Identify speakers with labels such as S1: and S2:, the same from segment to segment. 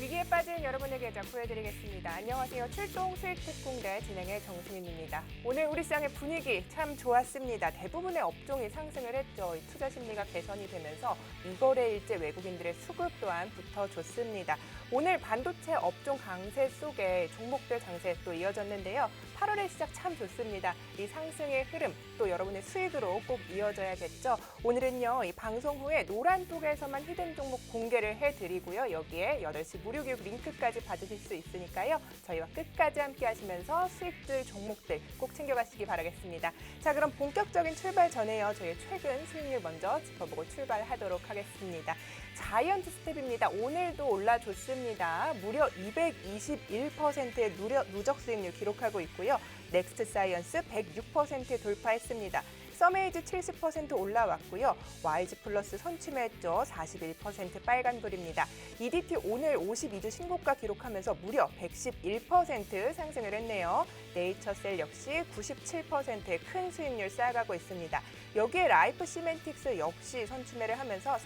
S1: 위기에 빠진 여러분의 계좌 구해드리겠습니다. 안녕하세요. 출동 수익특공대 진행의 정수민입니다. 오늘 우리 시장의 분위기 참 좋았습니다. 대부분의 업종이 상승을 했죠. 투자 심리가 개선이 되면서 이거래일제 외국인들의 수급 또한 붙어줬습니다. 오늘 반도체 업종 강세 속에 종목별 장세 또 이어졌는데요. 8월의 시작 참 좋습니다. 이 상승의 흐름 또 여러분의 수익으로 꼭 이어져야겠죠. 오늘은요, 이 방송 후에 노란톡에서만 히든 종목 공개를 해드리고요. 여기에 8시 무료 교육 링크까지 받으실 수 있으니까요. 저희와 끝까지 함께 하시면서 수익들 종목들 꼭 챙겨가시기 바라겠습니다. 자, 그럼 본격적인 출발 전에요. 저희 최근 수익률 먼저 짚어보고 출발하도록 하겠습니다. 자이언트 스텝입니다. 오늘도 올라줬습니다. 무려 221%의 누적 수익률 기록하고 있고요. 넥스트 사이언스 106% 돌파했습니다. 서메이즈 70% 올라왔고요. YG 플러스 선취매했죠. 41% 빨간불입니다. EDT 오늘 52주 신고가 기록하면서 무려 111% 상승을 했네요. 네이처셀 역시 97%의 큰 수익률 쌓아가고 있습니다. 여기에 라이프 시멘틱스 역시 선취매를 하면서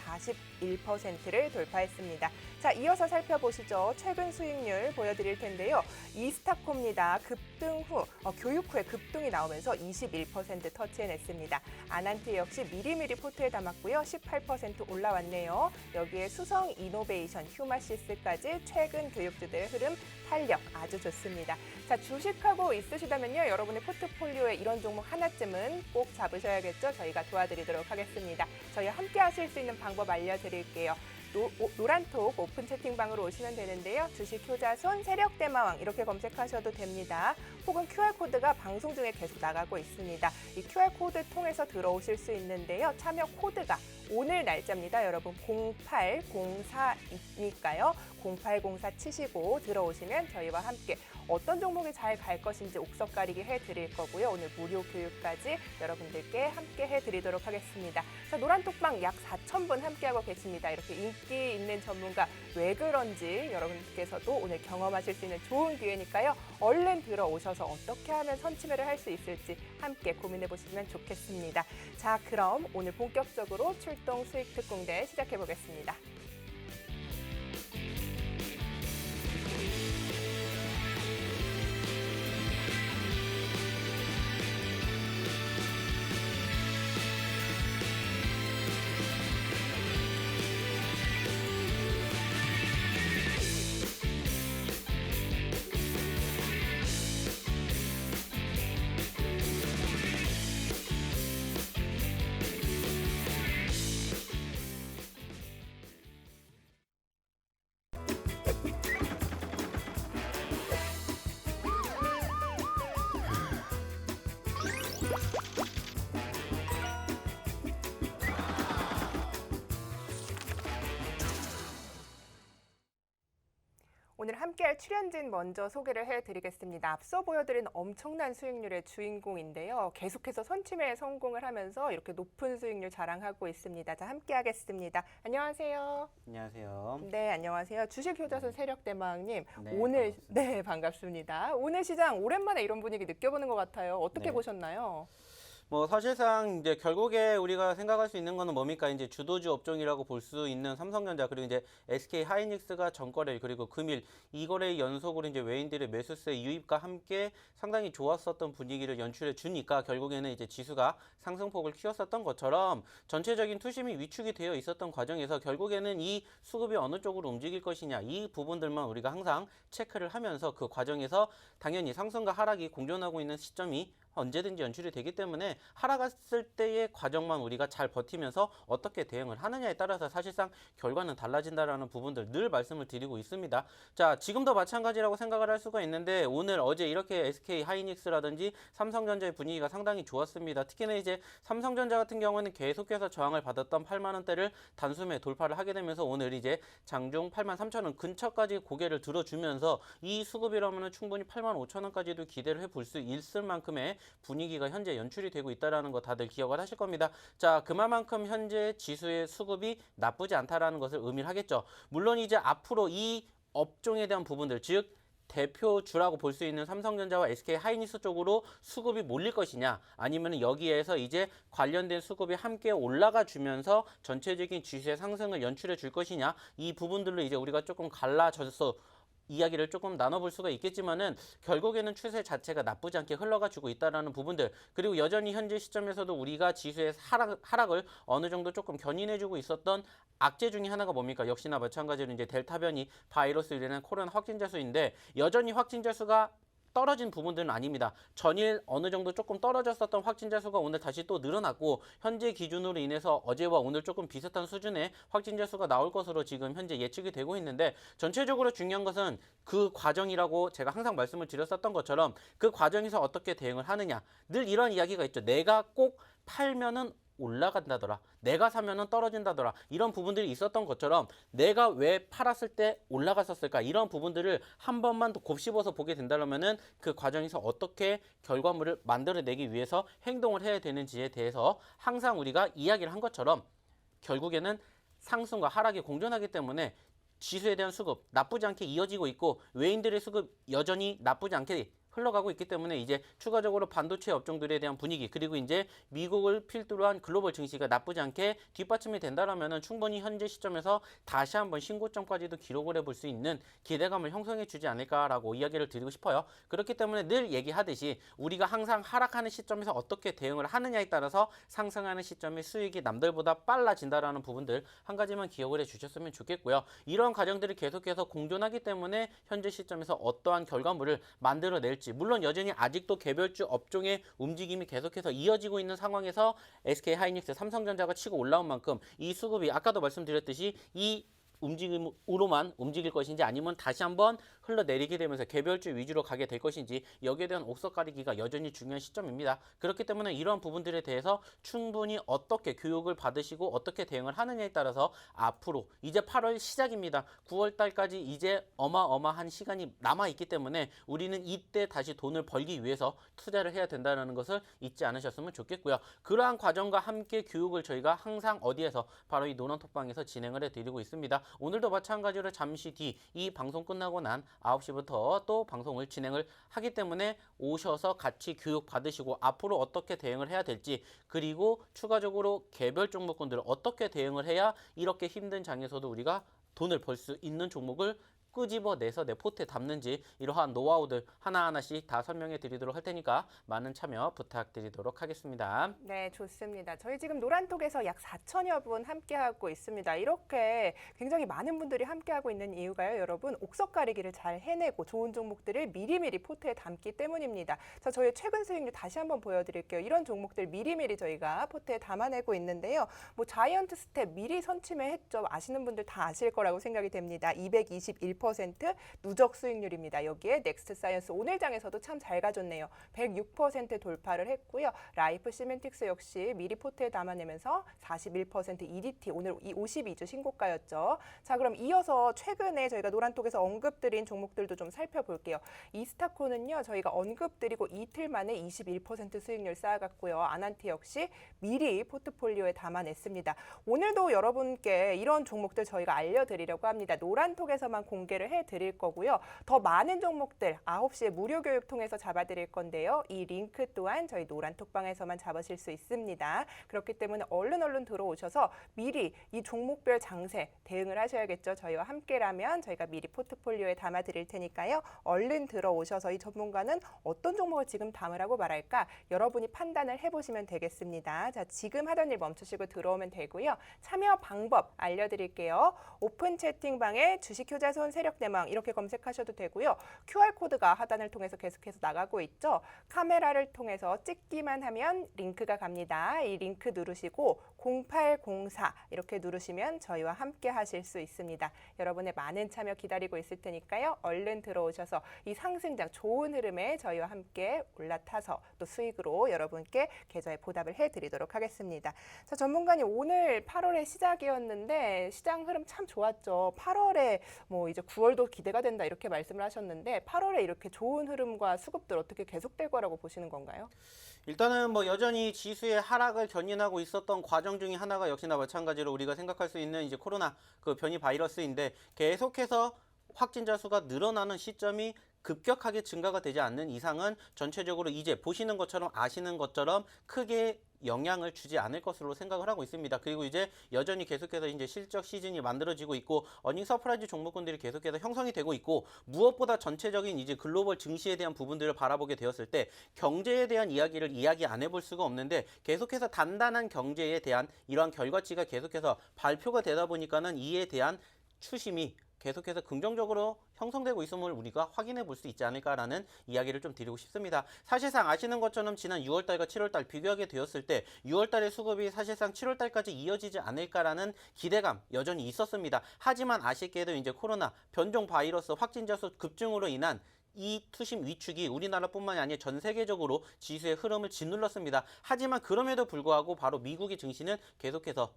S1: 41%를 돌파했습니다. 자, 이어서 살펴보시죠. 최근 수익률 보여드릴 텐데요. 이스타코입니다. 급등 후, 교육 후에 급등이 나오면서 21% 터치해냈습니다. 아난트 역시 미리미리 포트에 담았고요. 18% 올라왔네요. 여기에 수성 이노베이션, 휴마시스까지 최근 교육주들의 흐름, 탄력 아주 좋습니다. 자, 주식하고 있으시다면요. 여러분의 포트폴리오에 이런 종목 하나쯤은 꼭 잡으셔야겠죠. 저희가 도와드리도록 하겠습니다. 저희와 함께 하실 수 있는 방법 알려드릴게요. 노란톡 오픈 채팅방으로 오시면 되는데요. 주식 효자손 세력대마왕 이렇게 검색하셔도 됩니다. 혹은 QR코드가 방송 중에 계속 나가고 있습니다. 이 QR코드 통해서 들어오실 수 있는데요. 참여 코드가 오늘 날짜입니다. 여러분 0804니까요. 0804 치시고 들어오시면 저희와 함께 어떤 종목이 잘 갈 것인지 옥석 가리기 해드릴 거고요. 오늘 무료 교육까지 여러분들께 함께 해드리도록 하겠습니다. 자, 노란톡방 약 4,000분 함께하고 계십니다. 이렇게 인기 있는 전문가 왜 그런지 여러분께서도 오늘 경험하실 수 있는 좋은 기회니까요. 얼른 들어오셔서 어떻게 하면 선취매를 할 수 있을지 함께 고민해 보시면 좋겠습니다. 자, 그럼 오늘 본격적으로 출동 수익특공대 시작해 보겠습니다. 오늘 함께할 출연진 먼저 소개를 해드리겠습니다. 앞서 보여드린 엄청난 수익률의 주인공인데요. 계속해서 선취매에 성공을 하면서 이렇게 높은 수익률 자랑하고 있습니다. 자, 함께하겠습니다. 안녕하세요.
S2: 안녕하세요.
S1: 네, 안녕하세요. 주식효자손 세력대마왕님.
S2: 네,
S1: 오늘
S2: 반갑습니다.
S1: 네, 반갑습니다. 오늘 시장 오랜만에 이런 분위기 느껴보는 것 같아요. 어떻게
S2: 네.
S1: 보셨나요?
S2: 뭐 사실상 이제 결국에 우리가 생각할 수 있는 거는 뭡니까? 이제 주도주 업종이라고 볼 수 있는 삼성전자 그리고 이제 SK 하이닉스가 전거래 그리고 금일 이거래 연속으로 이제 외인들의 매수세 유입과 함께 상당히 좋았었던 분위기를 연출해 주니까 결국에는 이제 지수가 상승폭을 키웠었던 것처럼 전체적인 투심이 위축이 되어 있었던 과정에서 결국에는 이 수급이 어느 쪽으로 움직일 것이냐 이 부분들만 우리가 항상 체크를 하면서 그 과정에서 당연히 상승과 하락이 공존하고 있는 시점이 언제든지 연출이 되기 때문에 하락했을 때의 과정만 우리가 잘 버티면서 어떻게 대응을 하느냐에 따라서 사실상 결과는 달라진다라는 부분들 늘 말씀을 드리고 있습니다. 자, 지금도 마찬가지라고 생각을 할 수가 있는데 오늘 어제 이렇게 SK 하이닉스라든지 삼성전자의 분위기가 상당히 좋았습니다. 특히나 이제 삼성전자 같은 경우는 계속해서 저항을 받았던 8만 원대를 단숨에 돌파를 하게 되면서 오늘 이제 장중 8만 3천 원 근처까지 고개를 들어주면서 이 수급이라면 충분히 8만 5천 원까지도 기대를 해볼 수 있을 만큼의 분위기가 현재 연출이 되고 있다는 거 다들 기억을 하실 겁니다. 자, 그만큼 현재 지수의 수급이 나쁘지 않다라는 것을 의미를 하겠죠. 물론 이제 앞으로 이 업종에 대한 부분들, 즉 대표주라고 볼 수 있는 삼성전자와 SK 하이닉스 쪽으로 수급이 몰릴 것이냐, 아니면 여기에서 이제 관련된 수급이 함께 올라가 주면서 전체적인 지수의 상승을 연출해 줄 것이냐, 이 부분들로 이제 우리가 조금 갈라져서 이야기를 조금 나눠볼 수가 있겠지만은 결국에는 추세 자체가 나쁘지 않게 흘러가지고 있다라는 부분들, 그리고 여전히 현재 시점에서도 우리가 지수의 하락을 어느 정도 조금 견인해주고 있었던 악재 중에 하나가 뭡니까? 역시나 마찬가지로 이제 델타 변이 바이러스로 인한 코로나 확진자 수인데, 여전히 확진자 수가 떨어진 부분들은 아닙니다. 전일 어느 정도 조금 떨어졌었던 확진자 수가 오늘 다시 또 늘어났고, 현재 기준으로 인해서 어제와 오늘 조금 비슷한 수준의 확진자 수가 나올 것으로 지금 현재 예측이 되고 있는데, 전체적으로 중요한 것은 그 과정이라고 제가 항상 말씀을 드렸었던 것처럼 그 과정에서 어떻게 대응을 하느냐. 늘 이런 이야기가 있죠. 내가 꼭 팔면은 올라간다더라, 내가 사면은 떨어진다더라, 이런 부분들이 있었던 것처럼 내가 왜 팔았을 때 올라갔었을까, 이런 부분들을 한 번만 더 곱씹어서 보게 된다면은 그 과정에서 어떻게 결과물을 만들어내기 위해서 행동을 해야 되는지에 대해서 항상 우리가 이야기를 한 것처럼 결국에는 상승과 하락이 공존하기 때문에 지수에 대한 수급 나쁘지 않게 이어지고 있고, 외인들의 수급 여전히 나쁘지 않게 흘러가고 있기 때문에 이제 추가적으로 반도체 업종들에 대한 분위기, 그리고 이제 미국을 필두로 한 글로벌 증시가 나쁘지 않게 뒷받침이 된다라면은 충분히 현재 시점에서 다시 한번 신고점까지도 기록을 해볼 수 있는 기대감을 형성해 주지 않을까라고 이야기를 드리고 싶어요. 그렇기 때문에 늘 얘기하듯이 우리가 항상 하락하는 시점에서 어떻게 대응을 하느냐에 따라서 상승하는 시점의 수익이 남들보다 빨라진다라는 부분들 한 가지만 기억을 해 주셨으면 좋겠고요. 이런 과정들이 계속해서 공존하기 때문에 현재 시점에서 어떠한 결과물을 만들어낼지, 물론 여전히 아직도 개별주 업종의 움직임이 계속해서 이어지고 있는 상황에서 SK 하이닉스, 삼성전자가 치고 올라온 만큼 이 수급이 아까도 말씀드렸듯이 이 움직임으로만 움직일 것인지, 아니면 다시 한번 흘러내리게 되면서 개별주 위주로 가게 될 것인지, 여기에 대한 옥석 가리기가 여전히 중요한 시점입니다. 그렇기 때문에 이러한 부분들에 대해서 충분히 어떻게 교육을 받으시고 어떻게 대응을 하느냐에 따라서 앞으로 이제 8월 시작입니다. 9월 달까지 이제 어마어마한 시간이 남아있기 때문에 우리는 이때 다시 돈을 벌기 위해서 투자를 해야 된다는 것을 잊지 않으셨으면 좋겠고요. 그러한 과정과 함께 교육을 저희가 항상 어디에서, 바로 이 노론톡방에서 진행을 해드리고 있습니다. 오늘도 마찬가지로 잠시 뒤 이 방송 끝나고 난 9시부터 또 방송을 진행을 하기 때문에 오셔서 같이 교육 받으시고 앞으로 어떻게 대응을 해야 될지, 그리고 추가적으로 개별 종목군들을 어떻게 대응을 해야 이렇게 힘든 장에서도 우리가 돈을 벌 수 있는 종목을 끄집어내서 내 포트에 담는지, 이러한 노하우들 하나하나씩 다 설명해 드리도록 할 테니까 많은 참여 부탁드리도록 하겠습니다.
S1: 네, 좋습니다. 저희 지금 노란톡에서 약 4천여 분 함께하고 있습니다. 이렇게 굉장히 많은 분들이 함께하고 있는 이유가요, 여러분, 옥석 가리기를 잘 해내고 좋은 종목들을 미리미리 포트에 담기 때문입니다. 자, 저희 최근 수익률 다시 한번 보여드릴게요. 이런 종목들 미리미리 저희가 포트에 담아내고 있는데요. 뭐 자이언트 스텝 미리 선침해했죠. 아시는 분들 다 아실 거라고 생각이 됩니다. 221% 누적 수익률입니다. 여기에 넥스트 사이언스 오늘 장에서도 참 잘 가졌네요. 106% 돌파를 했고요. 라이프 시멘틱스 역시 미리 포트에 담아내면서 41% EDT 오늘 52주 신고가였죠. 자, 그럼 이어서 최근에 저희가 노란톡에서 언급드린 종목들도 좀 살펴볼게요. 이스타코는요, 저희가 언급드리고 이틀 만에 21% 수익률 쌓아갔고요. 아난티 역시 미리 포트폴리오에 담아냈습니다. 오늘도 여러분께 이런 종목들 저희가 알려드리려고 합니다. 노란톡에서만 공개를 해드릴 거고요. 더 많은 종목들 9시에 무료 교육 통해서 잡아드릴 건데요. 이 링크 또한 저희 노란톡방에서만 잡으실 수 있습니다. 그렇기 때문에 얼른 들어오셔서 미리 이 종목별 장세 대응을 하셔야겠죠. 저희와 함께라면 저희가 미리 포트폴리오에 담아드릴 테니까요. 얼른 들어오셔서 이 전문가는 어떤 종목을 지금 담으라고 말할까, 여러분이 판단을 해보시면 되겠습니다. 자, 지금 하던 일 멈추시고 들어오면 되고요. 참여 방법 알려드릴게요. 오픈 채팅방에 주식 효자손 세력대망 이렇게 검색하셔도 되고요. QR코드가 하단을 통해서 계속해서 나가고 있죠. 카메라를 통해서 찍기만 하면 링크가 갑니다. 이 링크 누르시고 0804 이렇게 누르시면 저희와 함께 하실 수 있습니다. 여러분의 많은 참여 기다리고 있을 테니까요. 얼른 들어오셔서 이 상승장 좋은 흐름에 저희와 함께 올라타서 또 수익으로 여러분께 계좌에 보답을 해드리도록 하겠습니다. 자, 전문가님, 오늘 8월의 시작이었는데 시장 흐름 참 좋았죠. 8월에 뭐 이제 9월도 기대가 된다 이렇게 말씀을 하셨는데 8월에 이렇게 좋은 흐름과 수급들 어떻게 계속될 거라고 보시는 건가요?
S2: 일단은 뭐 여전히 지수의 하락을 견인하고 있었던 과정 중에 하나가 역시나 마찬가지로 우리가 생각할 수 있는 이제 코로나 그 변이 바이러스인데, 계속해서 확진자 수가 늘어나는 시점이 급격하게 증가가 되지 않는 이상은 전체적으로 이제 보시는 것처럼 아시는 것처럼 크게 영향을 주지 않을 것으로 생각을 하고 있습니다. 그리고 이제 여전히 계속해서 이제 실적 시즌이 만들어지고 있고 어닝 서프라이즈 종목군들이 계속해서 형성이 되고 있고 무엇보다 전체적인 이제 글로벌 증시에 대한 부분들을 바라보게 되었을 때 경제에 대한 이야기를 이야기 안 해볼 수가 없는데 계속해서 단단한 경제에 대한 이러한 결과치가 계속해서 발표가 되다 보니까는 이에 대한 추심이 계속해서 긍정적으로 형성되고 있음을 우리가 확인해 볼 수 있지 않을까라는 이야기를 좀 드리고 싶습니다. 사실상 아시는 것처럼 지난 6월달과 7월달 비교하게 되었을 때 6월달의 수급이 사실상 7월달까지 이어지지 않을까라는 기대감 여전히 있었습니다. 하지만 아쉽게도 이제 코로나 변종 바이러스 확진자 수 급증으로 인한 이 투심 위축이 우리나라뿐만이 아니라 전 세계적으로 지수의 흐름을 짓눌렀습니다. 하지만 그럼에도 불구하고 바로 미국의 증시는 계속해서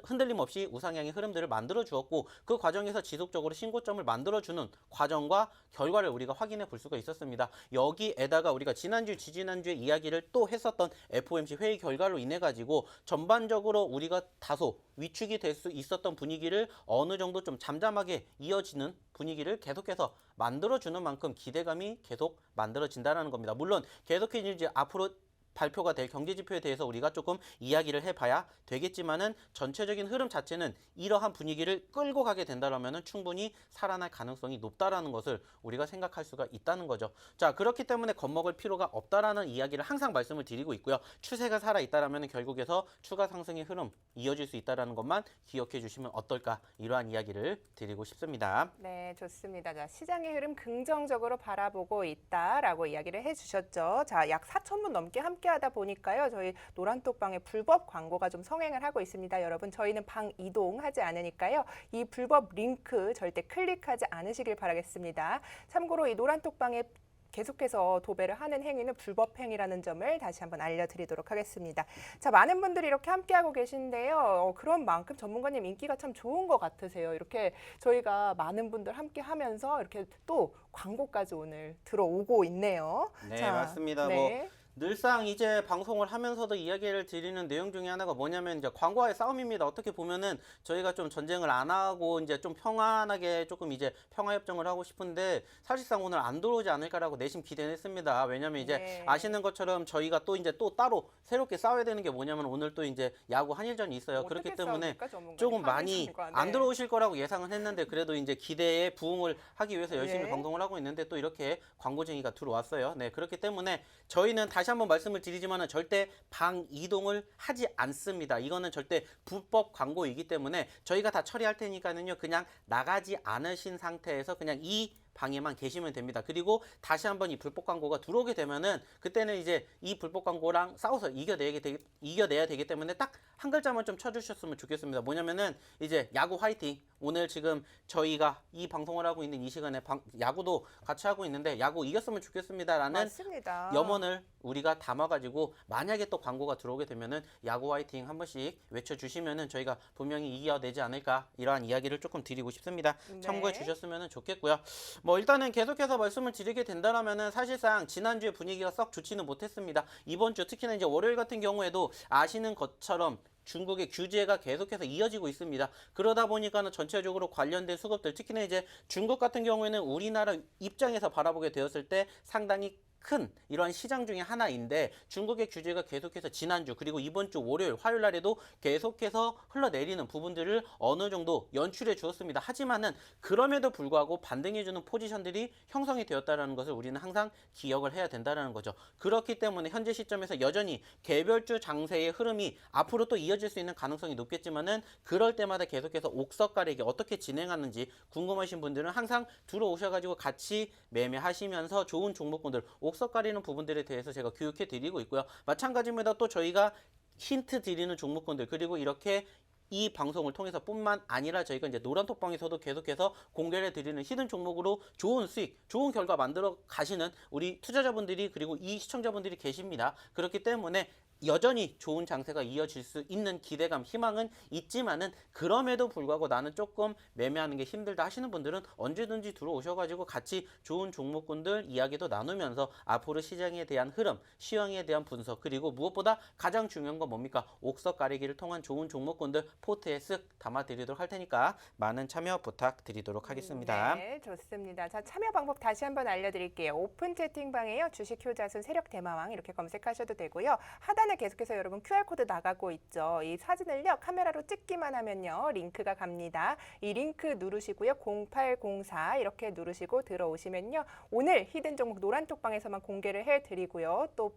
S2: 흔들림 없이 우상향의 흐름들을 만들어 주었고 그 과정에서 지속적으로 신고점을 만들어 주는 과정과 결과를 우리가 확인해 볼 수가 있었습니다. 여기에다가 우리가 지난주 지지난주에 이야기를 또 했었던 FOMC 회의 결과로 인해 가지고 전반적으로 우리가 다소 위축이 될 수 있었던 분위기를 어느 정도 좀 잠잠하게 이어지는 분위기를 계속해서 만들어 주는 만큼 기대감이 계속 만들어진다는 겁니다. 물론 계속해서 이제 앞으로 발표가 될 경제 지표에 대해서 우리가 조금 이야기를 해봐야 되겠지만은 전체적인 흐름 자체는 이러한 분위기를 끌고 가게 된다라면은 충분히 살아날 가능성이 높다라는 것을 우리가 생각할 수가 있다는 거죠. 자, 그렇기 때문에 겁먹을 필요가 없다라는 이야기를 항상 말씀을 드리고 있고요. 추세가 살아 있다라면은 결국에서 추가 상승의 흐름 이어질 수 있다라는 것만 기억해 주시면 어떨까 이러한 이야기를 드리고 싶습니다.
S1: 네, 좋습니다. 자, 시장의 흐름 긍정적으로 바라보고 있다라고 이야기를 해주셨죠. 자, 약 4,000분 넘게 함께하다 보니까요. 저희 노란톡방에 불법 광고가 좀 성행을 하고 있습니다. 여러분, 저희는 방 이동하지 않으니까요. 이 불법 링크 절대 클릭하지 않으시길 바라겠습니다. 참고로 이 노란톡방에 계속해서 도배를 하는 행위는 불법 행위라는 점을 다시 한번 알려드리도록 하겠습니다. 자, 많은 분들이 이렇게 함께하고 계신데요. 그런 만큼 전문가님 인기가 참 좋은 것 같으세요. 이렇게 저희가 많은 분들 함께하면서 이렇게 또 광고까지 오늘 들어오고 있네요.
S2: 네,
S1: 자,
S2: 맞습니다.
S1: 네.
S2: 늘상 이제 방송을 하면서도 이야기를 드리는 내용 중에 하나가 뭐냐면 이제 광고와의 싸움입니다. 어떻게 보면은 저희가 좀 전쟁을 안 하고 이제 좀 평안하게 조금 이제 평화협정을 하고 싶은데 사실상 오늘 안 들어오지 않을까라고 내심 기대는 했습니다. 왜냐면 이제
S1: 네.
S2: 아시는 것처럼 저희가 또 이제 또 따로 새롭게 싸워야 되는 게 뭐냐면 오늘 또 이제 야구 한일전이 있어요. 그렇기
S1: 어떻게
S2: 때문에
S1: 싸웁니까, 전문가님?
S2: 조금 많이
S1: 한일전과,
S2: 안
S1: 네.
S2: 들어오실 거라고 예상은 했는데 그래도 이제 기대에 부응을 하기 위해서 열심히
S1: 네.
S2: 방송을 하고 있는데 또 이렇게 광고쟁이가 들어왔어요. 네, 그렇기 때문에 저희는 다시 한번 말씀을 드리지만은 절대 방 이동을 하지 않습니다. 이거는 절대 불법 광고이기 때문에 저희가 다 처리할 테니까는요. 그냥 나가지 않으신 상태에서 그냥 이 방에만 계시면 됩니다. 그리고 다시 한번 이 불법 광고가 들어오게 되면은 그때는 이제 이 불법 광고랑 싸워서 이겨내야 되기 때문에 딱 한 글자만 좀 쳐주셨으면 좋겠습니다. 뭐냐면은 이제 야구 화이팅. 오늘 지금 저희가 이 방송을 하고 있는 이 시간에 야구도 같이 하고 있는데 야구 이겼으면 좋겠습니다라는
S1: 맞습니다.
S2: 염원을 우리가 담아가지고 만약에 또 광고가 들어오게 되면은 야구 화이팅 한 번씩 외쳐주시면은 저희가 분명히 이겨내지 않을까 이러한 이야기를 조금 드리고 싶습니다.
S1: 네.
S2: 참고해 주셨으면 좋겠고요. 뭐 일단은 계속해서 말씀을 드리게 된다라면은 사실상 지난주에 분위기가 썩 좋지는 못했습니다. 이번 주 특히나 이제 월요일 같은 경우에도 아시는 것처럼 중국의 규제가 계속해서 이어지고 있습니다. 그러다 보니까는 전체적으로 관련된 수급들 특히나 이제 중국 같은 경우에는 우리나라 입장에서 바라보게 되었을 때 상당히 큰 이러한 시장 중에 하나인데 중국의 규제가 계속해서 지난주 그리고 이번 주 월요일 화요일 날에도 계속해서 흘러내리는 부분들을 어느 정도 연출해 주었습니다. 하지만은 그럼에도 불구하고 반등해주는 포지션들이 형성이 되었다는 것을 우리는 항상 기억을 해야 된다는 거죠. 그렇기 때문에 현재 시점에서 여전히 개별주 장세의 흐름이 앞으로 또 이어질 수 있는 가능성이 높겠지만은 그럴 때마다 계속해서 옥석가리기 어떻게 진행하는지 궁금하신 분들은 항상 들어오셔가지고 같이 매매하시면서 좋은 종목군들 옥석 가리는 부분들에 대해서 제가 교육해 드리고 있고요. 마찬가지입니다. 또 저희가 힌트 드리는 종목군들 그리고 이렇게 이 방송을 통해서 뿐만 아니라 저희가 이제 노란톡방에서도 계속해서 공개를 드리는 히든 종목으로 좋은 수익, 좋은 결과 만들어 가시는 우리 투자자분들이 그리고 이 시청자분들이 계십니다. 그렇기 때문에 여전히 좋은 장세가 이어질 수 있는 기대감, 희망은 있지만은 그럼에도 불구하고 나는 조금 매매하는 게 힘들다 하시는 분들은 언제든지 들어오셔가지고 같이 좋은 종목군들 이야기도 나누면서 앞으로 시장에 대한 흐름, 시황에 대한 분석, 그리고 무엇보다 가장 중요한 건 뭡니까? 옥석 가리기를 통한 좋은 종목군들 포트에 쓱 담아드리도록 할 테니까 많은 참여 부탁드리도록 하겠습니다.
S1: 네, 좋습니다. 자, 참여 방법 다시 한번 알려드릴게요. 오픈 채팅방에요. 주식 효자손 세력 대마왕 이렇게 검색하셔도 되고요. 하단에 계속해서 여러분 QR코드 나가고 있죠. 이 사진을요. 카메라로 찍기만 하면요. 링크가 갑니다. 이 링크 누르시고요. 0804 이렇게 누르시고 들어오시면요. 오늘 히든 종목 노란톡방에서만 공개를 해드리고요. 또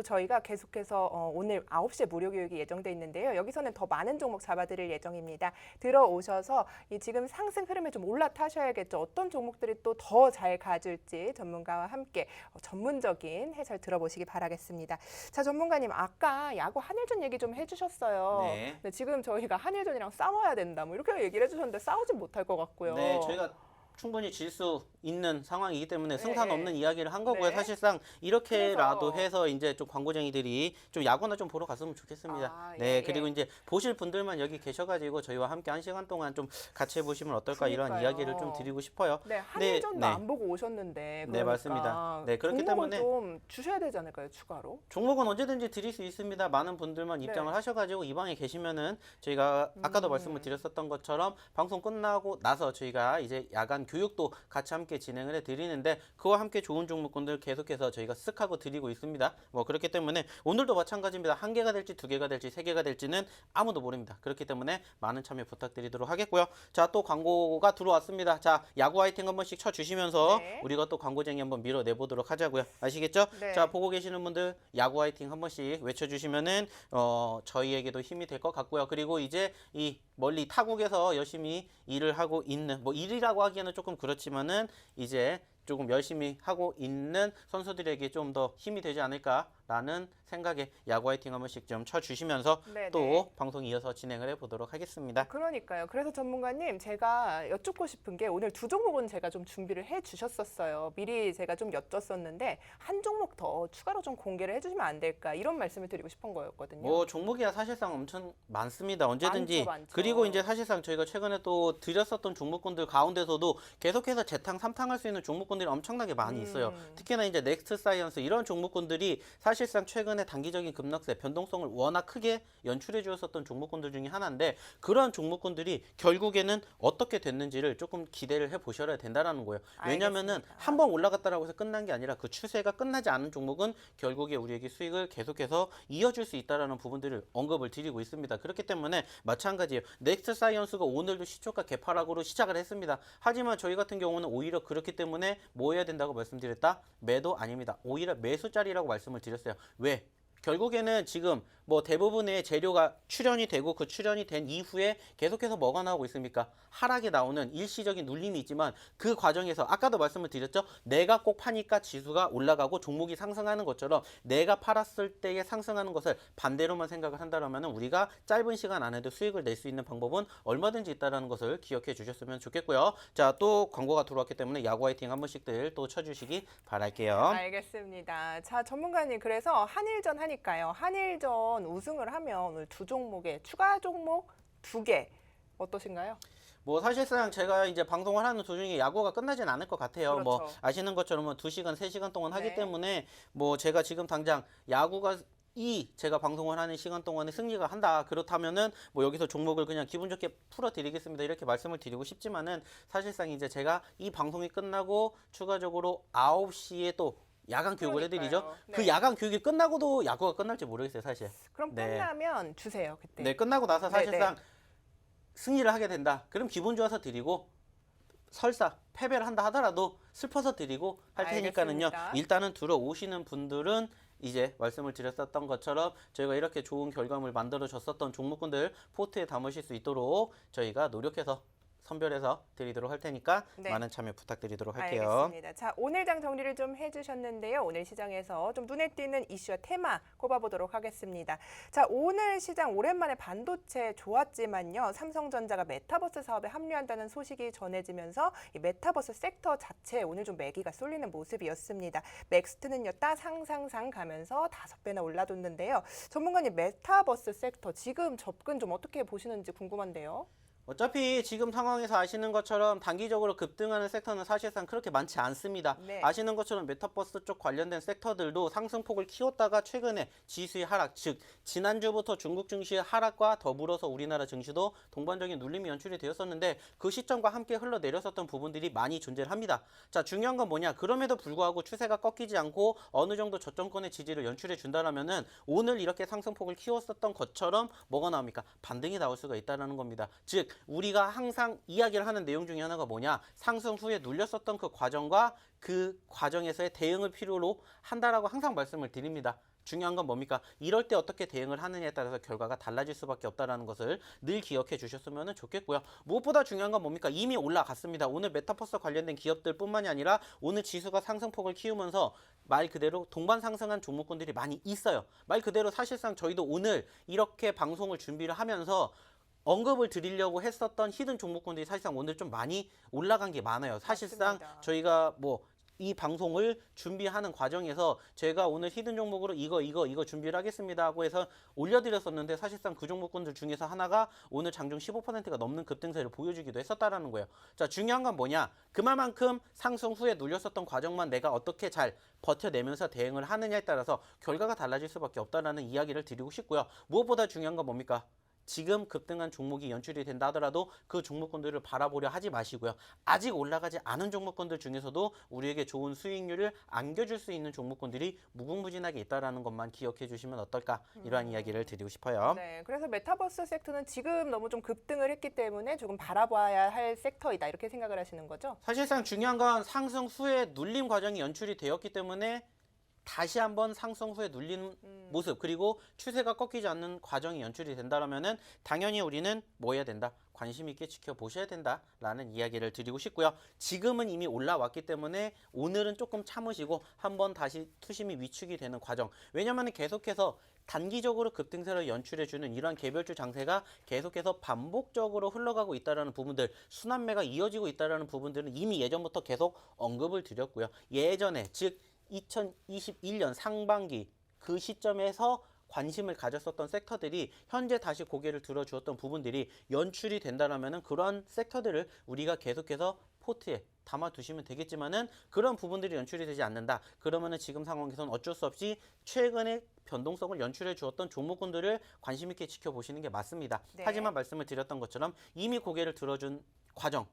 S1: 저희가 계속해서 오늘 9시에 무료 교육이 예정돼 있는데요. 여기서는 더 많은 종목 잡아드릴 예정입니다. 들어오셔서 이 지금 상승 흐름에 좀 올라타셔야겠죠. 어떤 종목들이 또 더 잘 가줄지 전문가와 함께 전문적인 해설 들어보시기 바라겠습니다. 자, 전문가님 아까 야구 한일전 얘기 좀 해주셨어요.
S2: 네.
S1: 근데 지금 저희가 한일전이랑 싸워야 된다 뭐 이렇게 얘기를 해주셨는데 싸우진 못할 것 같고요.
S2: 네, 저희가 충분히 질 수 있는 상황이기 때문에 승산
S1: 네.
S2: 없는 이야기를 한 거고요.
S1: 네.
S2: 사실상 이렇게라도
S1: 그래서.
S2: 해서 이제 좀 광고쟁이들이 좀 야구나 좀 보러 갔으면 좋겠습니다.
S1: 아,
S2: 네,
S1: 예,
S2: 그리고
S1: 예.
S2: 이제 보실 분들만 여기 계셔가지고 저희와 함께 1시간 동안 좀 같이 해보시면 어떨까 이런
S1: 그러니까요.
S2: 이야기를 좀 드리고 싶어요.
S1: 네, 한일전도
S2: 네.
S1: 안 보고 오셨는데
S2: 네,
S1: 그러니까
S2: 맞습니다. 네, 그렇기
S1: 종목은
S2: 때문에
S1: 좀 주셔야 되지 않을까요, 추가로?
S2: 종목은 언제든지 드릴 수 있습니다. 많은 분들만
S1: 네.
S2: 입장을 하셔가지고 이 방에 계시면은 저희가 아까도 말씀을 드렸었던 것처럼 방송 끝나고 나서 저희가 이제 야간 교육도 같이 함께 진행을 해드리는데 그와 함께 좋은 종목군들 계속해서 저희가 쓱 하고 드리고 있습니다. 뭐 그렇기 때문에 오늘도 마찬가지입니다. 1개가 될지 2개가 될지 3개가 될지는 아무도 모릅니다. 그렇기 때문에 많은 참여 부탁드리도록 하겠고요. 자, 또 광고가 들어왔습니다. 자, 야구 화이팅 한 번씩 쳐주시면서
S1: 네.
S2: 우리가 또 광고쟁이 한번 밀어내보도록 하자고요. 아시겠죠?
S1: 네.
S2: 자, 보고 계시는 분들 야구 화이팅 한 번씩 외쳐주시면은 저희에게도 힘이 될 것 같고요. 그리고 이제 이 멀리 타국에서 열심히 일을 하고 있는 뭐 일이라고 하기에는 조금 그렇지만은 이제 조금 열심히 하고 있는 선수들에게 좀 더 힘이 되지 않을까라는 생각에 야구 화이팅 한 번씩 좀 쳐주시면서
S1: 네네.
S2: 또 방송 이어서 진행을 해보도록 하겠습니다.
S1: 그러니까요. 그래서 전문가님 제가 여쭙고 싶은 게 오늘 두 종목은 제가 좀 준비를 해주셨었어요. 미리 제가 좀 여쭙었는데 한 종목 더 추가로 좀 공개를 해주시면 안 될까 이런 말씀을 드리고 싶은 거였거든요.
S2: 뭐 종목이야 사실상 엄청 많습니다. 언제든지.
S1: 많죠.
S2: 그리고 이제 사실상 저희가 최근에 또 드렸었던 종목군들 가운데서도 계속해서 재탕, 삼탕할 수 있는 종목군들이 엄청나게 많이 있어요. 특히나 이제 넥스트 사이언스 이런 종목군들이 사실상 최근에 단기적인 급락세, 변동성을 워낙 크게 연출해 주었었던 종목군들 중에 하나인데 그런 종목군들이 결국에는 어떻게 됐는지를 조금 기대를 해 보셔야 된다라는 거예요. 왜냐면은
S1: 알겠습니다.
S2: 한번 올라갔다라고 해서 끝난 게 아니라 그 추세가 끝나지 않은 종목은 결국에 우리에게 수익을 계속해서 이어줄 수 있다라는 부분들을 언급을 드리고 있습니다. 그렇기 때문에 마찬가지예요. 넥스트 사이언스가 오늘도 시초가 개파락으로 시작을 했습니다. 하지만 저희 같은 경우는 오히려 그렇기 때문에 뭐 해야 된다고 말씀드렸다? 매도 아닙니다. 오히려 매수짜리라고 말씀을 드렸어요. 왜? 결국에는 지금 뭐 대부분의 재료가 출현이 되고 그 출현이 된 이후에 계속해서 뭐가 나오고 있습니까? 하락이 나오는 일시적인 눌림이 있지만 그 과정에서 아까도 말씀을 드렸죠. 내가 꼭 파니까 지수가 올라가고 종목이 상승하는 것처럼 내가 팔았을 때에 상승하는 것을 반대로만 생각을 한다면 우리가 짧은 시간 안에도 수익을 낼 수 있는 방법은 얼마든지 있다는 것을 기억해 주셨으면 좋겠고요. 자, 또 광고가 들어왔기 때문에 야구 화이팅 한 번씩들 또 쳐주시기 바랄게요.
S1: 알겠습니다. 자, 전문가님 그래서 한일전 하니까요. 한일전 우승을 하면 오늘 두 종목에 추가 종목 2개 어떠신가요?
S2: 뭐 사실상 제가 이제 방송을 하는 도중에 야구가 끝나진 않을 것 같아요. 뭐
S1: 그렇죠.
S2: 아시는 것처럼 2시간, 3시간 동안 하기
S1: 네.
S2: 때문에 뭐 제가 지금 당장 야구가 제가 방송을 하는 시간 동안에 승리가 한다. 그렇다면은 뭐 여기서 종목을 그냥 기분 좋게 풀어드리겠습니다. 이렇게 말씀을 드리고 싶지만은 사실상 이제 제가 이 방송이 끝나고 추가적으로 9시에 또 야간 교육을 해드리죠.
S1: 그러니까요. 네.
S2: 그 야간 교육이 끝나고도 야구가 끝날지 모르겠어요, 사실.
S1: 그럼
S2: 네.
S1: 끝나면 주세요 그때.
S2: 네, 끝나고 나서
S1: 네,
S2: 사실상 승리를 하게 된다. 그럼 기분 좋아서 드리고 설사 패배를 한다 하더라도 슬퍼서 드리고 할 테니까는요.
S1: 알겠습니다.
S2: 일단은 들어오시는 분들은 이제 말씀을 드렸었던 것처럼 저희가 이렇게 좋은 결과물 만들어 줬었던 종목군들 포트에 담으실 수 있도록 저희가 노력해서 선별해서 드리도록 할 테니까
S1: 네.
S2: 많은 참여 부탁드리도록 할게요.
S1: 알겠습니다. 자, 오늘 장 정리를 좀 해주셨는데요. 오늘 시장에서 좀 눈에 띄는 이슈와 테마 꼽아보도록 하겠습니다. 자, 오늘 시장 오랜만에 반도체 좋았지만요. 삼성전자가 메타버스 사업에 합류한다는 소식이 전해지면서 이 메타버스 섹터 자체에 오늘 좀 매기가 쏠리는 모습이었습니다. 맥스트는요, 상상상 가면서 5배나 올라뒀는데요. 전문가님, 메타버스 섹터 지금 접근 좀 어떻게 보시는지 궁금한데요.
S2: 어차피 지금 상황에서 아시는 것처럼 단기적으로 급등하는 섹터는 사실상 그렇게 많지 않습니다.
S1: 네.
S2: 아시는 것처럼 메타버스 쪽 관련된 섹터들도 상승폭을 키웠다가 최근에 지수의 하락, 즉 지난주부터 중국 증시의 하락과 더불어서 우리나라 증시도 동반적인 눌림이 연출이 되었었는데 그 시점과 함께 흘러내렸었던 부분들이 많이 존재를 합니다. 자, 중요한 건 뭐냐? 그럼에도 불구하고 추세가 꺾이지 않고 어느 정도 저점권의 지지를 연출해 준다라면은 오늘 이렇게 상승폭을 키웠었던 것처럼 뭐가 나옵니까? 반등이 나올 수가 있다는 겁니다. 즉 우리가 항상 이야기를 하는 내용 중에 하나가 뭐냐? 상승 후에 눌렸었던 그 과정과 그 과정에서의 대응을 필요로 한다라고 항상 말씀을 드립니다. 중요한 건 뭡니까? 이럴 때 어떻게 대응을 하느냐에 따라서 결과가 달라질 수밖에 없다는 것을 늘 기억해 주셨으면 좋겠고요. 무엇보다 중요한 건 뭡니까? 이미 올라갔습니다. 오늘 메타버스 관련된 기업들뿐만이 아니라 오늘 지수가 상승폭을 키우면서 말 그대로 동반 상승한 종목군들이 많이 있어요. 말 그대로 사실상 저희도 오늘 이렇게 방송을 준비를 하면서 언급을 드리려고 했었던 히든 종목군들이 사실상 오늘 좀 많이 올라간 게 많아요. 사실상
S1: 맞습니다.
S2: 저희가 이 방송을 준비하는 과정에서 제가 오늘 히든 종목으로 이거 준비를 하겠습니다 하고 해서 올려드렸었는데 사실상 그 종목군들 중에서 하나가 오늘 장중 15%가 넘는 급등세를 보여주기도 했었다라는 거예요. 자, 중요한 건 뭐냐? 그만큼 상승 후에 눌렸었던 과정만 내가 어떻게 잘 버텨내면서 대응을 하느냐에 따라서 결과가 달라질 수밖에 없다라는 이야기를 드리고 싶고요. 무엇보다 중요한 건 뭡니까? 지금 급등한 종목이 연출이 된다 하더라도 그 종목군들을 바라보려 하지 마시고요. 아직 올라가지 않은 종목군들 중에서도 우리에게 좋은 수익률을 안겨줄 수 있는 종목군들이 무궁무진하게 있다는 것만 기억해 주시면 어떨까 이러한 이야기를 드리고 싶어요.
S1: 네, 그래서 메타버스 섹터는 지금 너무 좀 급등을 했기 때문에 조금 바라봐야 할 섹터이다 이렇게 생각을 하시는 거죠?
S2: 사실상 중요한 건 상승 후에 눌림 과정이 연출이 되었기 때문에 다시 한번 상승 후에 눌리는 모습 그리고 추세가 꺾이지 않는 과정이 연출이 된다면은 당연히 우리는 뭐 해야 된다? 관심 있게 지켜보셔야 된다라는 이야기를 드리고 싶고요. 지금은 이미 올라왔기 때문에 오늘은 조금 참으시고 한번 다시 투심이 위축이 되는 과정. 왜냐하면 계속해서 단기적으로 급등세를 연출해주는 이러한 개별주 장세가 계속해서 반복적으로 흘러가고 있다는 부분들, 순환매가 이어지고 있다는 부분들은 이미 예전부터 계속 언급을 드렸고요. 예전에 즉 2021년 상반기 그 시점에서 관심을 가졌었던 섹터들이 현재 다시 고개를 들어주었던 부분들이 연출이 된다라면은 그런 섹터들을 우리가 계속해서 포트에 담아두시면 되겠지만은 그런 부분들이 연출이 되지 않는다. 그러면은 지금 상황에서는 어쩔 수 없이 최근에 변동성을 연출해 주었던 종목군들을 관심 있게 지켜보시는 게 맞습니다.
S1: 네.
S2: 하지만 말씀을 드렸던 것처럼 이미 고개를 들어준 과정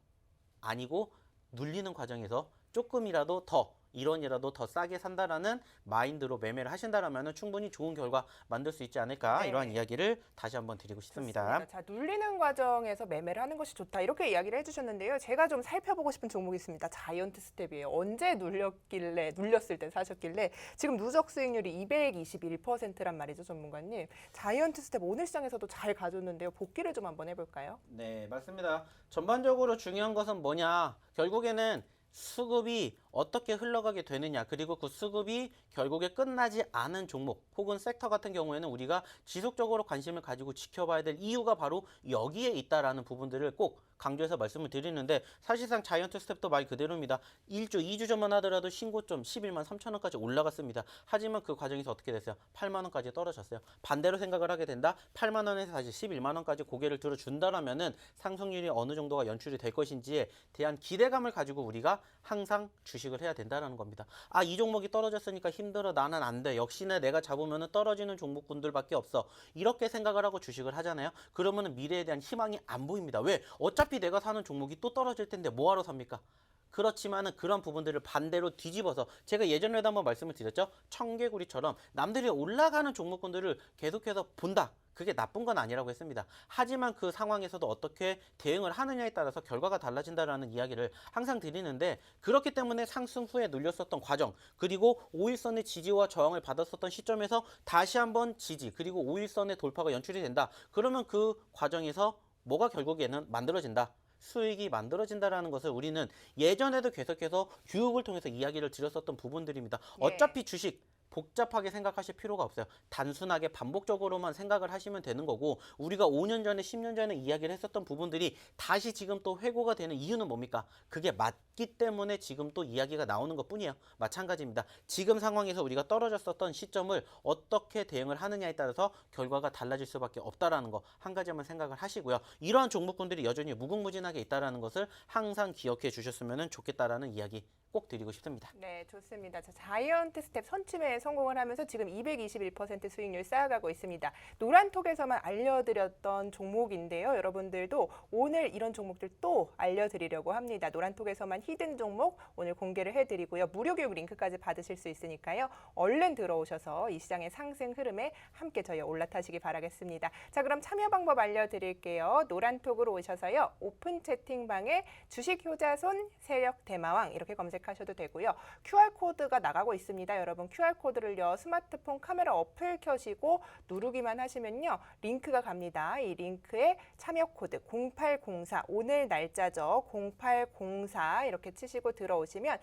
S2: 아니고 눌리는 과정에서 조금이라도 더 1원이라도 더 싸게 산다라는 마인드로 매매를 하신다라면 충분히 좋은 결과 만들 수 있지 않을까
S1: 네.
S2: 이러한 이야기를 다시 한번 드리고 싶습니다.
S1: 좋습니다. 자, 눌리는 과정에서 매매를 하는 것이 좋다 이렇게 이야기를 해주셨는데요. 제가 좀 살펴보고 싶은 종목이 있습니다. 자이언트 스텝이에요. 언제 눌렸을 때 사셨길래 지금 누적 수익률이 221%란 말이죠, 전문가님. 자이언트 스텝 오늘 시장에서도 잘 가졌는데요. 복귀를 좀 한번 해볼까요?
S2: 네, 맞습니다. 전반적으로 중요한 것은 뭐냐? 결국에는 수급이 어떻게 흘러가게 되느냐 그리고 그 수급이 결국에 끝나지 않은 종목 혹은 섹터 같은 경우에는 우리가 지속적으로 관심을 가지고 지켜봐야 될 이유가 바로 여기에 있다라는 부분들을 꼭 강조해서 말씀을 드리는데 사실상 자이언트 스텝도 말 그대로입니다. 1주, 2주 전만 하더라도 신고점 11만 3천 원까지 올라갔습니다. 하지만 그 과정에서 어떻게 됐어요? 8만 원까지 떨어졌어요. 반대로 생각을 하게 된다. 8만 원에서 다시 11만 원까지 고개를 들어준다라면은 상승률이 어느 정도가 연출이 될 것인지에 대한 기대감을 가지고 우리가 항상 주식을 해야 된다는 겁니다. 아, 이 종목이 떨어졌으니까 힘들어. 나는 안 돼. 역시나 내가 잡으면 떨어지는 종목군들밖에 없어. 이렇게 생각을 하고 주식을 하잖아요. 그러면 미래에 대한 희망이 안 보입니다. 왜? 어차피 내가 사는 종목이 또 떨어질 텐데 뭐하러 삽니까? 그렇지만은 그런 부분들을 반대로 뒤집어서 제가 예전에도 한번 말씀을 드렸죠. 청개구리처럼 남들이 올라가는 종목군들을 계속해서 본다. 그게 나쁜 건 아니라고 했습니다. 하지만 그 상황에서도 어떻게 대응을 하느냐에 따라서 결과가 달라진다라는 이야기를 항상 드리는데 그렇기 때문에 상승 후에 눌렸었던 과정 그리고 5일선의 지지와 저항을 받았었던 시점에서 다시 한번 지지 그리고 5일선의 돌파가 연출이 된다. 그러면 그 과정에서 뭐가 결국에는 만들어진다. 수익이 만들어진다라는 것을 우리는 예전에도 계속해서 교육을 통해서 이야기를 드렸었던 부분들입니다.
S1: 예.
S2: 어차피 주식 복잡하게 생각하실 필요가 없어요. 단순하게 반복적으로만 생각을 하시면 되는 거고 우리가 5년 전에 10년 전에 이야기를 했었던 부분들이 다시 지금 또 회고가 되는 이유는 뭡니까? 그게 맞기 때문에 지금 또 이야기가 나오는 것뿐이에요. 마찬가지입니다. 지금 상황에서 우리가 떨어졌었던 시점을 어떻게 대응을 하느냐에 따라서 결과가 달라질 수밖에 없다라는 거 한 가지만 생각을 하시고요. 이러한 종목군들이 여전히 무궁무진하게 있다라는 것을 항상 기억해 주셨으면 좋겠다라는 이야기 꼭 드리고 싶습니다.
S1: 네, 좋습니다. 자, 자이언트 스텝 선취매에 성공을 하면서 지금 221% 수익률 쌓아가고 있습니다. 노란톡에서만 알려드렸던 종목인데요. 여러분들도 오늘 이런 종목들 또 알려드리려고 합니다. 노란톡에서만 히든 종목 오늘 공개를 해드리고요. 무료 교육 링크까지 받으실 수 있으니까요. 얼른 들어오셔서 이 시장의 상승 흐름에 함께 저희 올라타시기 바라겠습니다. 자, 그럼 참여 방법 알려드릴게요. 노란톡으로 오셔서요. 오픈 채팅방에 주식 효자손 세력 대마왕 이렇게 검색하셔도 되고요. QR코드가 나가고 있습니다. 여러분 QR코드를요. 스마트폰 카메라 어플 켜시고 누르기만 하시면요. 링크가 갑니다. 이 링크에 참여 코드 0804 오늘 날짜죠. 0804 이렇게 치시고 들어오시면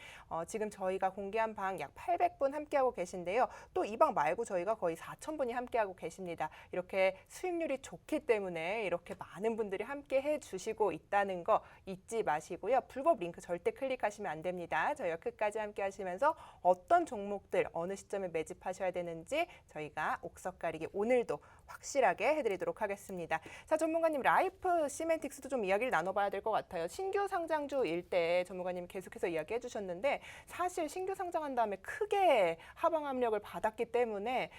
S1: 지금 저희가 공개한 방 약 800분 함께하고 계신데요. 또 이 방 말고 저희가 거의 4,000분이 함께하고 계십니다. 이렇게 수익률이 좋기 때문에 이렇게 많은 분들이 함께 해주시고 있다는 거 잊지 마시고요. 불법 링크 절대 클릭하시면 안 됩니다. 저희와 끝까지 함께 하시면서 어떤 종목들 어느 시점에 매집하셔야 되는지 저희가 옥석 가리기 오늘도 확실하게 해드리도록 하겠습니다. 자, 전문가님 라이프 시멘틱스도 좀 이야기를 나눠봐야 될 것 같아요. 신규 상장주일 때 전문가님 계속해서 이야기해 주셨는데 사실 신규 상장한 다음에 크게 하방 압력을 받았기 때문에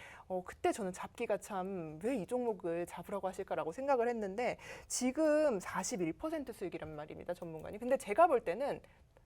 S1: 그때 저는 잡기가 참 왜 이 종목을 잡으라고 하실까라고 생각을 했는데 지금 41% 수익이란 말입니다, 전문가님. 근데 제가 볼 때는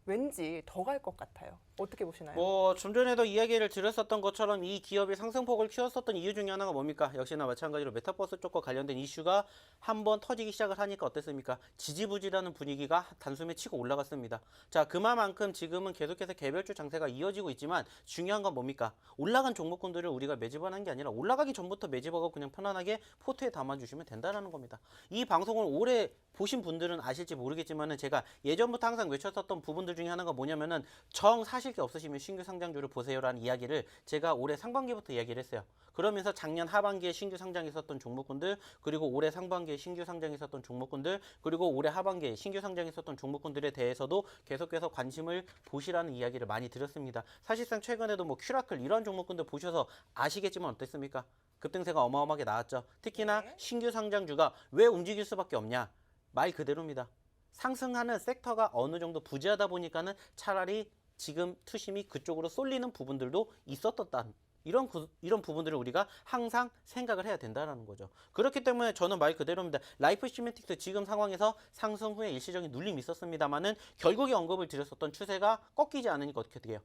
S1: 왠지 더 갈 것 같아요. 어떻게 보시나요?
S2: 좀 전에도 이야기를 드렸었던 것처럼 이 기업이 상승폭을 키웠었던 이유 중에 하나가 뭡니까? 역시나 마찬가지로 메타버스 쪽과 관련된 이슈가 한번 터지기 시작을 하니까 어땠습니까? 지지부진하는 분위기가 단숨에 치고 올라갔습니다. 자, 그만큼 지금은 계속해서 개별주 장세가 이어지고 있지만 중요한 건 뭡니까? 올라간 종목군들을 우리가 매집을 한 게 아니라 올라가기 전부터 매집하고 그냥 편안하게 포트에 담아주시면 된다는 겁니다. 이 방송을 오래 보신 분들은 아실지 모르겠지만은 제가 예전부터 항상 외쳤었던 부분들 중에 하나가 뭐냐면은 정 사실 게 없으시면 신규 상장주를 보세요라는 이야기를 제가 올해 상반기부터 이야기를 했어요. 그러면서 작년 하반기에 신규 상장했었던 종목군들, 그리고 올해 상반기에 신규 상장했었던 종목군들, 그리고 올해 하반기에 신규 상장했었던 종목군들에 대해서도 계속해서 관심을 보시라는 이야기를 많이 드렸습니다. 사실상 최근에도 뭐 큐라클 이런 종목군들 보셔서 아시겠지만 어땠습니까? 급등세가 어마어마하게 나왔죠. 특히나
S1: 네.
S2: 신규 상장주가 왜 움직일 수밖에 없냐? 말 그대로입니다. 상승하는 섹터가 어느 정도 부재하다 보니까는 차라리 지금 투심이 그쪽으로 쏠리는 부분들도 있었던 이런 부분들을 우리가 항상 생각을 해야 된다는 거죠. 그렇기 때문에 저는 말 그대로입니다. 라이프 시멘틱스 지금 상황에서 상승 후에 일시적인 눌림이 있었습니다만은 결국에 언급을 드렸었던 추세가 꺾이지 않으니까 어떻게 돼요?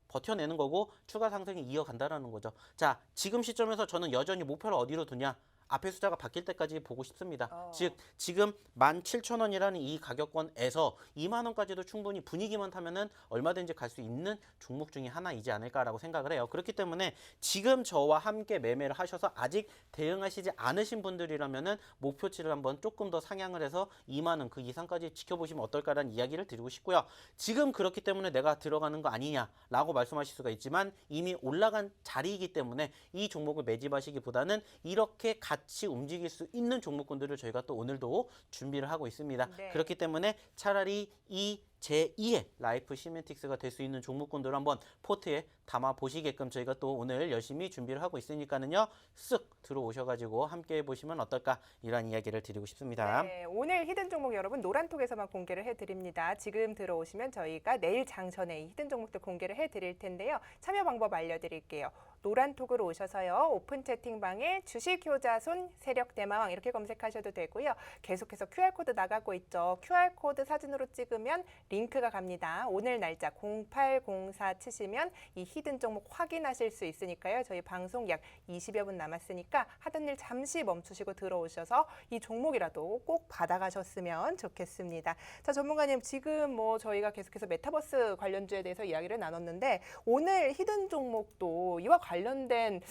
S2: 버텨내는 거고 추가 상승이 이어간다라는 거죠. 자, 지금 시점에서 저는 여전히 목표를 어디로 두냐? 앞에 숫자가 바뀔 때까지 보고 싶습니다. 즉 지금 17,000원이라는 이 가격권에서 2만 원까지도 충분히 분위기만 타면은 얼마든지 갈 수 있는 종목 중에 하나이지 않을까라고 생각을 해요. 그렇기 때문에 지금 저와 함께 매매를 하셔서 아직 대응하시지 않으신 분들이라면은 목표치를 한번 조금 더 상향을 해서 2만 원 그 이상까지 지켜보시면 어떨까라는 이야기를 드리고 싶고요. 지금 그렇기 때문에 내가 들어가는 거 아니냐라고 말씀하실 수가 있지만 이미 올라간 자리이기 때문에 이 종목을 매집하시기보다는 이렇게 같이 움직일 수 있는 종목군들을 저희가 또 오늘도 준비를 하고 있습니다.
S1: 네.
S2: 그렇기 때문에 차라리 이 제2의 라이프 시멘틱스가 될 수 있는 종목군들을 한번 포트에 담아 보시게끔 저희가 또 오늘 열심히 준비를 하고 있으니까는요. 쓱 들어오셔가지고 함께 해보시면 어떨까 이런 이야기를 드리고 싶습니다.
S1: 네, 오늘 히든 종목 여러분 노란톡에서만 공개를 해드립니다. 지금 들어오시면 저희가 내일 장전에 이 히든 종목들 공개를 해드릴 텐데요. 참여 방법 알려드릴게요. 노란톡으로 오셔서요. 오픈 채팅방에 주식 효자손 세력 대마왕 이렇게 검색하셔도 되고요. 계속해서 QR코드 나가고 있죠. QR코드 사진으로 찍으면 링크가 갑니다. 오늘 날짜 0804 치시면 이 히든 종목 확인하실 수 있으니까요. 저희 방송 약 20여 분 남았으니까 하던 일 잠시 멈추시고 들어오셔서 이 종목이라도 꼭 받아가셨으면 좋겠습니다. 자, 전문가님 지금 뭐 저희가 계속해서 메타버스 관련주에 대해서 이야기를 나눴는데 오늘 히든 종목도 이와 관련된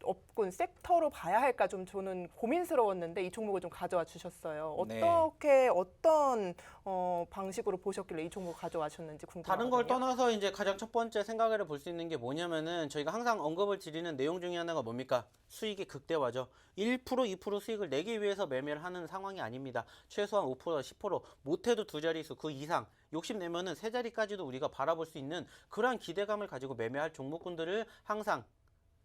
S1: 업군 섹터로 봐야 할까 좀 저는 고민스러웠는데 이 종목을 좀 가져와 주셨어요.
S2: 네.
S1: 어떤 방식으로 보셨길래 이 종목을 가져와 주셨는지 궁금하거든요.
S2: 다른 걸 떠나서 이제 가장 첫 번째 생각을 볼 수 있는 게 뭐냐면은 저희가 항상 언급을 드리는 내용 중에 하나가 뭡니까? 수익의 극대화죠. 1%, 2% 수익을 내기 위해서 매매를 하는 상황이 아닙니다. 최소한 5%, 10%, 못해도 두 자릿수 그 이상 욕심내면은 세 자리까지도 우리가 바라볼 수 있는 그러한 기대감을 가지고 매매할 종목군들을 항상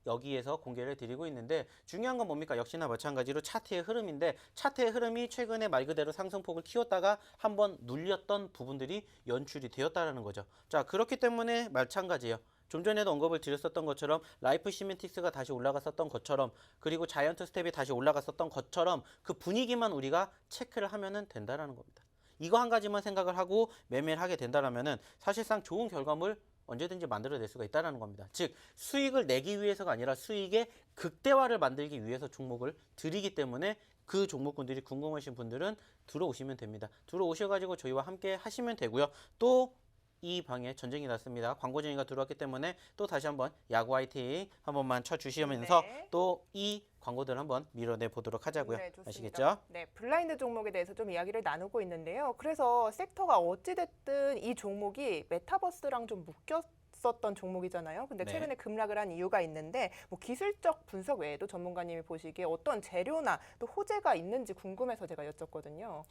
S2: 여기에서 공개를 드리고 있는데 중요한 건 뭡니까? 역시나 마찬가지로 차트의 흐름인데 차트의 흐름이 최근에 말 그대로 상승폭을 키웠다가 한번 눌렸던 부분들이 연출이 되었다라는 거죠. 자, 그렇기 때문에 마찬가지예요. 좀 전에도 언급을 드렸었던 것처럼 라이프 시멘틱스가 다시 올라갔었던 것처럼 그리고 자이언트 스텝이 다시 올라갔었던 것처럼 그 분위기만 우리가 체크를 하면은 된다라는 겁니다. 이거 한 가지만 생각을 하고 매매를 하게 된다라면은 사실상 좋은 결과물 언제든지 만들어낼 수가 있다는 겁니다. 즉 수익을 내기 위해서가 아니라 수익의 극대화를 만들기 위해서 종목을 드리기 때문에 그 종목군들이 궁금하신 분들은 들어오시면 됩니다. 들어오셔가지고 저희와 함께 하시면 되고요. 또 이 방에 전쟁이 났습니다. 광고 전이가 들어왔기 때문에 또 다시 한번 야구 화이팅 한 번만 쳐주시면서
S1: 네.
S2: 또 이 광고들 한번 밀어내 보도록 하자고요.
S1: 네, 좋습니다.
S2: 아시겠죠?
S1: 네, 블라인드 종목에 대해서 좀 이야기를 나누고 있는데요. 그래서 섹터가 어찌됐든 이 종목이 메타버스랑 좀 묶였었던 종목이잖아요. 근데
S2: 네.
S1: 최근에 급락을 한 이유가 있는데 뭐 기술적 분석 외에도 전문가님이 보시기에 어떤 재료나 또 호재가 있는지 궁금해서 제가 여쭙거든요.